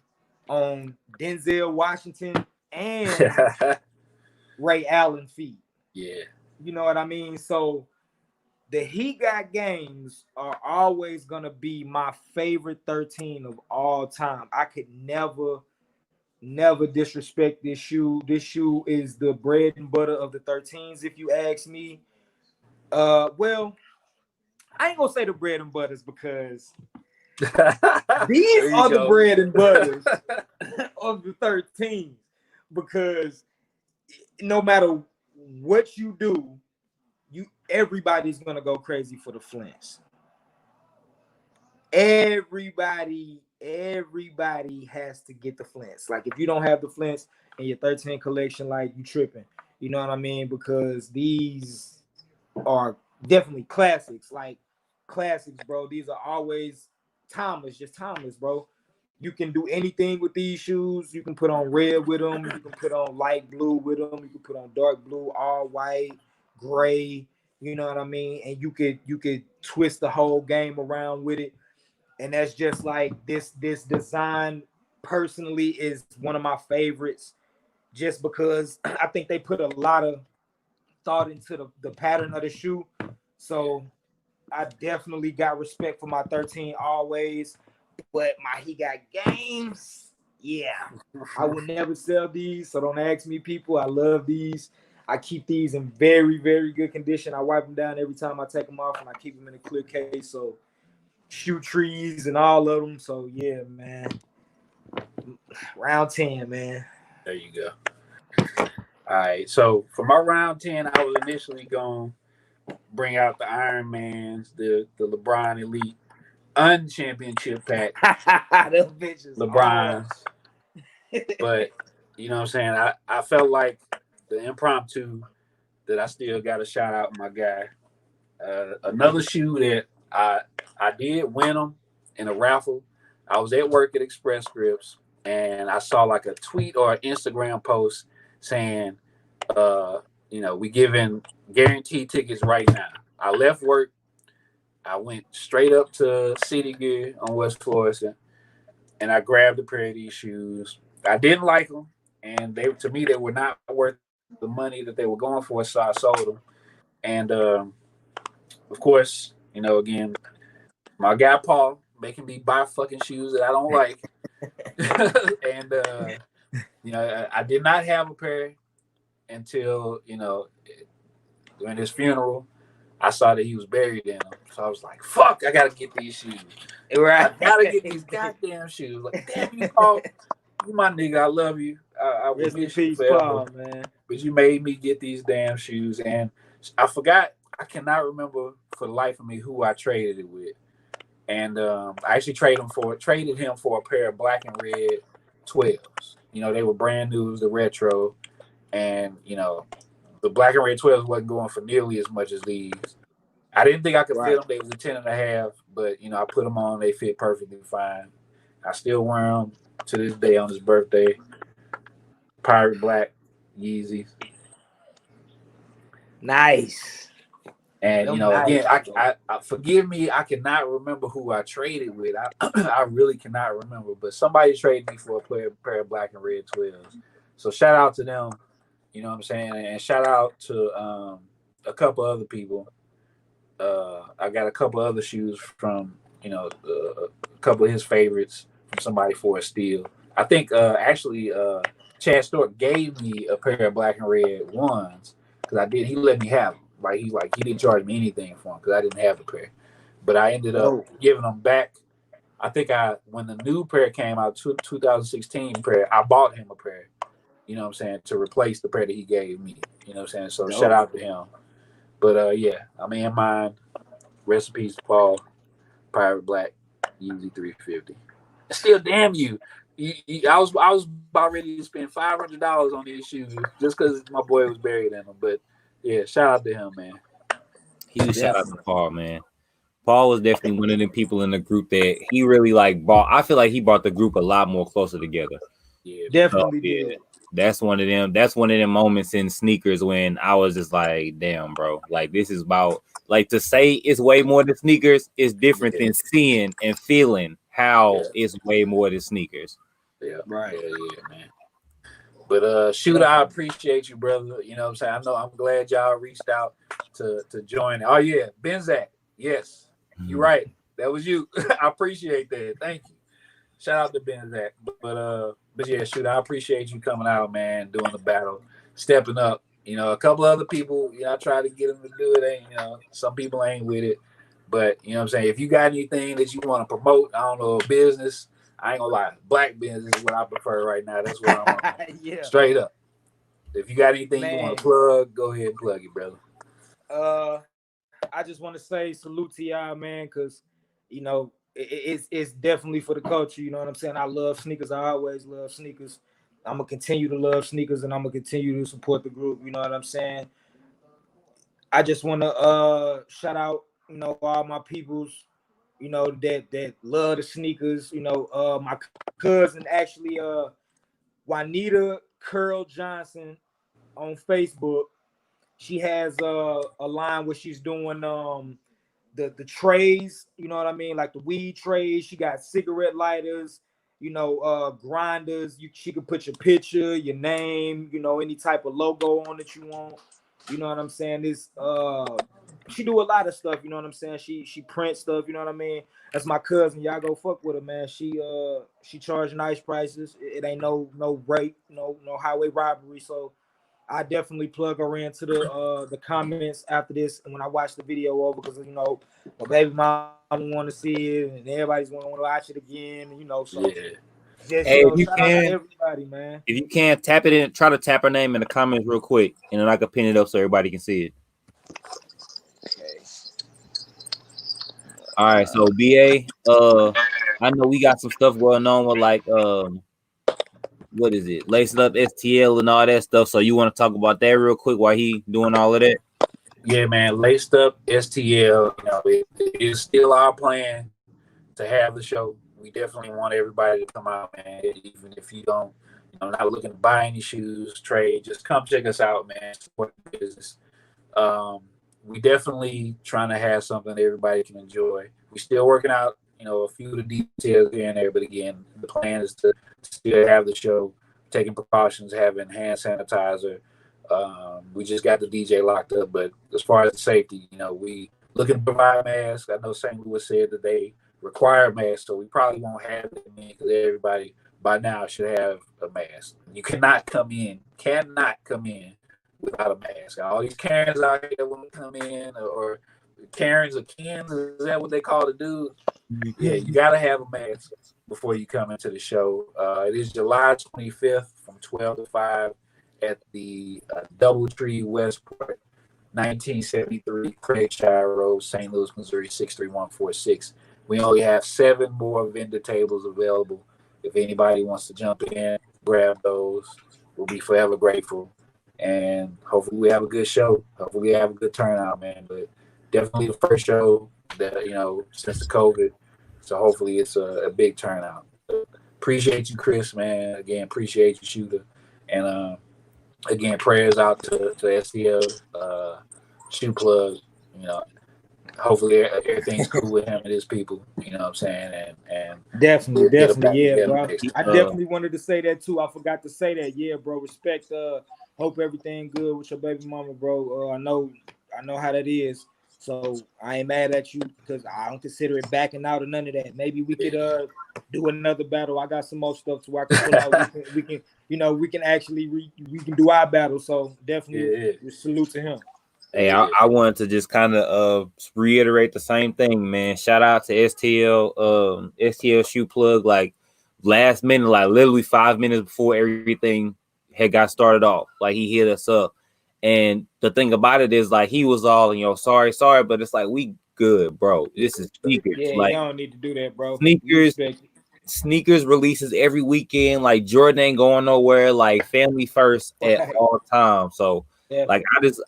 on Denzel Washington and Ray Allen feet. Yeah. You know what I mean? So the He Got games are always going to be my favorite 13 of all time. I could never never disrespect this shoe. This shoe is the bread and butter of the 13s, if you ask me. Well, I ain't gonna say the bread and butters because these are the bread and butters of the 13s. Because no matter what you do, everybody's gonna go crazy for the flints. Everybody has to get the flints. Like if you don't have the flints in your 13 collection, like you tripping. You know what I mean? Because these are definitely classics. Like classics, bro. These are always timeless, just timeless, bro. You can do anything with these shoes. You can put on red with them. You can put on light blue with them. You can put on dark blue, all white, gray. You know what I mean? And you could twist the whole game around with it. And that's just like this design personally is one of my favorites, just because I think they put a lot of thought into the pattern of the shoe. So I definitely got respect for my 13 always. But he got games. Yeah. I would never sell these, so don't ask me, people. I love these. I keep these in very, very good condition. I wipe them down every time I take them off, and I keep them in a clear case. So shoe trees and all of them. So yeah, man. Round 10, man. There you go. All right. So for my round 10, I was initially going to bring out the Iron Mans, the LeBron Elite unchampionship pack. Them bitches. LeBron's. But you know what I'm saying? I felt like the impromptu that I still got to shout out my guy. Another shoe that I did win them in a raffle. I was at work at Express Scripts and I saw like a tweet or an Instagram post saying, we giving guaranteed tickets right now. I left work. I went straight up to City Gear on West Florissant and I grabbed a pair of these shoes. I didn't like them, and to me they were not worth the money that they were going for, so I sold them. And of course, again, my guy Paul making me buy fucking shoes that I don't like. And I did not have a pair until during his funeral. I saw that he was buried in them, so I was like, "Fuck! I gotta get these shoes. Right. I gotta get these goddamn shoes." Like, damn you, Paul, you my nigga. I love you. I will miss you forever, Paul, man. But you made me get these damn shoes, and I forgot. I cannot remember for the life of me who I traded it with, and I actually traded him for a pair of black and red 12s. They were brand new, it was the retro, and the black and red 12s wasn't going for nearly as much as these. I didn't think I could fit them. They was a 10.5, but I put them on. They fit perfectly fine. I still wear them to this day on his birthday. Pirate black Yeezys. Nice. And again, I forgive me. I cannot remember who I traded with. I really cannot remember. But somebody traded me for a pair of black and red 12s. So shout out to them. You know what I'm saying? And shout out to a couple other people. I got a couple other shoes from, a couple of his favorites from somebody for a steal. I think actually Chad Stork gave me a pair of black and red ones because he let me have them. Like he didn't charge me anything for them because I didn't have a pair. But I ended up giving them back. I think when the new pair came out, 2016 pair, I bought him a pair. You know what I'm saying, to replace the pair that he gave me. You know what I'm saying? So shout out to him. But yeah, I'm in mine. Rest in peace, Paul. Pirate Black, Yeezy 350. Still, damn you. I was about ready to spend $500 on these shoes just because my boy was buried in them. But yeah, shout out to him, man. Huge shout out to Paul, man. Paul was definitely one of them people in the group that he really brought. I feel like he brought the group a lot more closer together. Yeah, definitely did. That's one of them. That's one of them moments in sneakers when I was just like, damn, bro. Like, this is about, to say it's way more than sneakers is different than seeing and feeling how it's way more than sneakers. Yeah, right. Yeah, man. But Shoota, I appreciate you, brother. You know what I'm saying? I'm glad y'all reached out to join. Oh yeah, Benzak. Yes, you're right. That was you. I appreciate that. Thank you. Shout out to Ben Zach. But yeah, shoot, I appreciate you coming out, man, doing the battle, stepping up. You know, a couple other people, I try to get them to do it. And, some people ain't with it. But, you know what I'm saying? If you got anything that you want to promote, I don't know, business, I ain't gonna lie. Black business is what I prefer right now. That's what I'm on. Yeah. Straight up. If you got anything you want to plug, go ahead and plug it, brother. I just want to say salute to y'all, man, because, it's definitely for the culture. You know what I'm saying? I love sneakers. I always love sneakers. I'm going to continue to love sneakers, and I'm going to continue to support the group. You know what I'm saying? I just want to shout out, all my peoples, that love the sneakers. My cousin, actually, Juanita Curl Johnson on Facebook. She has a line where she's doing the trays, you know what I mean, like the weed trays. She got cigarette lighters, grinders. She could put your picture, your name, any type of logo on that you want. You know what I'm saying? She do a lot of stuff, you know what I'm saying? She prints stuff, you know what I mean? That's my cousin. Y'all go fuck with her, man. She charge nice prices. It ain't no rape, no highway robbery. So I definitely plug her into the comments after this, and when I watch the video over, because my baby mom want to see it, and everybody's want to watch it again. So yeah. just Hey, if you shout can, out to everybody, man. If you can, tap it in. Try to tap her name in the comments real quick, and then I can pin it up so everybody can see it. Okay. All right, so BA, I know we got some stuff going on with like what is it? Laced Up STL and all that stuff. So you want to talk about that real quick while he doing all of that? Yeah, man. Laced Up STL. It is still our plan to have the show. We definitely want everybody to come out, man. Even if you don't, not looking to buy any shoes, trade, just come check us out, man. Support the business. We definitely trying to have something that everybody can enjoy. We still working out, a few of the details here and there, but again, the plan is to still have the show, taking precautions, having hand sanitizer. We just got the DJ locked up, but as far as the safety, we looking to provide masks. I know St. Louis said that they require masks, so we probably won't have it because everybody by now should have a mask. You cannot come in without a mask. All these Karens out here want to come in, or Karens or Kens, is that what they call the dude? Yeah, you got to have a mask before you come into the show. It is July 25th from 12 to 5 at the Doubletree Westport, 1973 Craigshire Road, St. Louis, Missouri, 63146. We only have 7 more vendor tables available. If anybody wants to jump in, grab those. We'll be forever grateful. And hopefully we have a good show. Hopefully we have a good turnout, man. But definitely the first show that, since the COVID. So hopefully it's a big turnout. Appreciate you, Chris, man. Again, appreciate you, Shoota. And again, prayers out to STL, Shoe Plug. Hopefully everything's cool with him and his people. You know what I'm saying? And Definitely, yeah, bro. I Uh, definitely wanted to say that too. I forgot to say that. Yeah, bro. Respect. Hope everything good with your baby mama, bro. I know how that is. So I ain't mad at you because I don't consider it backing out or none of that. Maybe we could do another battle. I got some more stuff to work out. we can actually we can do our battle. So definitely salute to him. Hey, I wanted to just kind of reiterate the same thing, man. Shout out to STL Shoe Plug. Like last minute, like literally 5 minutes before everything had got started off, like he hit us up. And the thing about it is, like, he was all, sorry, but it's like, we good, bro. This is sneakers. Yeah, like, you don't need to do that, bro. Sneakers releases every weekend. Like Jordan ain't going nowhere. Like family first at all times. So. Like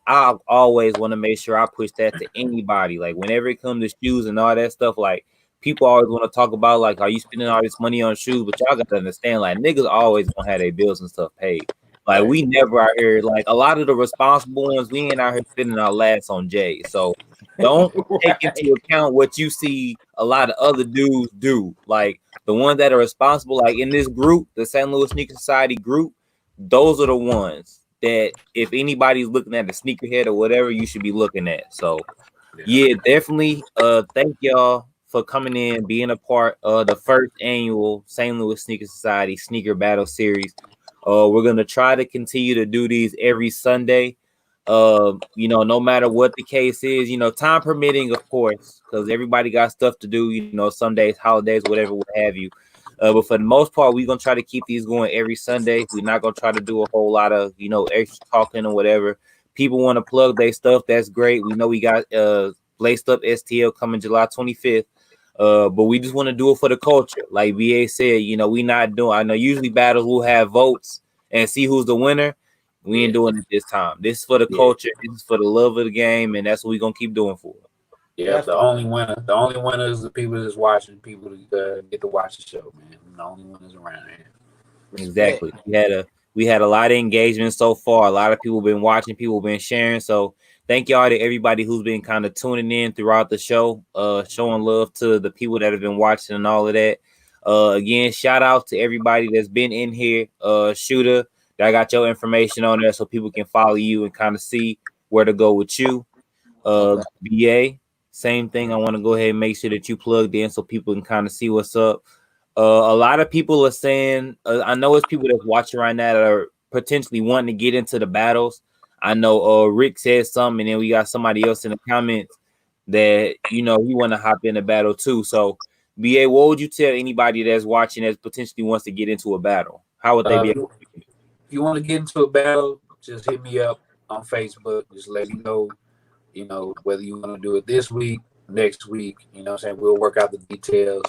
I always want to make sure I push that to anybody. Like whenever it comes to shoes and all that stuff, like people always want to talk about like, are you spending all this money on shoes? But y'all gotta understand, like niggas always gonna have their bills and stuff paid. Like we never out here, like a lot of the responsible ones, we ain't out here spending our last on Jay. So don't take into account what you see a lot of other dudes do. Like the ones that are responsible, like in this group, the St. Louis Sneaker Society group, those are the ones that if anybody's looking at a sneakerhead or whatever, you should be looking at. So yeah, definitely thank y'all for coming in, being a part of the first annual St. Louis Sneaker Society Sneaker Battle Series. We're gonna try to continue to do these every Sunday. No matter what the case is, time permitting, of course, because everybody got stuff to do, some days, holidays, whatever, what have you. But for the most part, we're gonna try to keep these going every Sunday. We're not gonna try to do a whole lot of, extra talking or whatever. People want to plug their stuff, that's great. We know we got Laced Up STL coming July 25th. But we just want to do it for the culture. Like BA said, we not doing, I know usually battles will have votes and see who's the winner. We ain't doing it this time. This is for the culture, this is for the love of the game, and that's what we're gonna keep doing for it. Yeah, the only winner is the people that's watching, people that get to watch the show, man. The only winners around here. Exactly. We had a lot of engagement so far. A lot of people been watching, people been sharing. So thank y'all to everybody who's been kind of tuning in throughout the show, showing love to the people that have been watching and all of that. Again, shout out to everybody that's been in here. Shoota, I got your information on there so people can follow you and kind of see where to go with you. BA, same thing. I want to go ahead and make sure that you plugged in so people can kind of see what's up. A lot of people are saying, I know it's people that's watching right now that are potentially wanting to get into the battles. I know Rick said something, and then we got somebody else in the comments that, he want to hop in a battle too. So, BA, what would you tell anybody that's watching that potentially wants to get into a battle? How would they be able to? If you want to get into a battle, just hit me up on Facebook. Just let me know, whether you want to do it this week, next week. What I'm saying? We'll work out the details.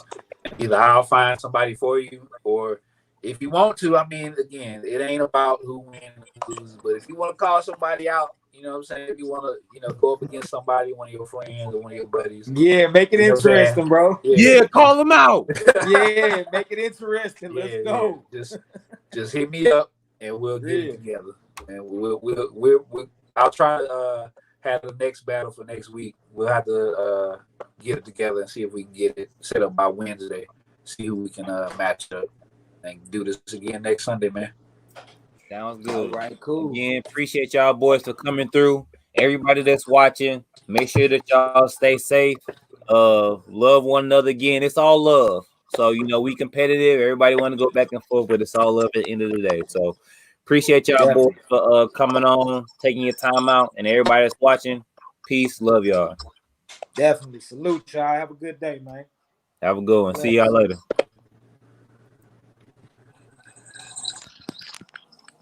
Either I'll find somebody for you, or if you want to, again, it ain't about who wins, who loses, but if you want to call somebody out, what I'm saying? If you want to, go up against somebody, one of your friends or one of your buddies. Yeah, make it interesting, bro. Yeah, call them out. Yeah, make it interesting. Let's go. Just hit me up and we'll get it together. And we'll I'll try to have the next battle for next week. We'll have to get it together and see if we can get it set up by Wednesday. See who we can match up and do this again next Sunday, man. Sounds good. All right, cool. Again, appreciate y'all boys for coming through. Everybody that's watching, make sure that y'all stay safe. Love one another again. It's all love. So, we competitive. Everybody want to go back and forth, but it's all love at the end of the day. So appreciate y'all boys for coming on, taking your time out, and everybody that's watching. Peace, love y'all. Definitely. Salute y'all. Have a good day, man. Have a good one. See y'all later.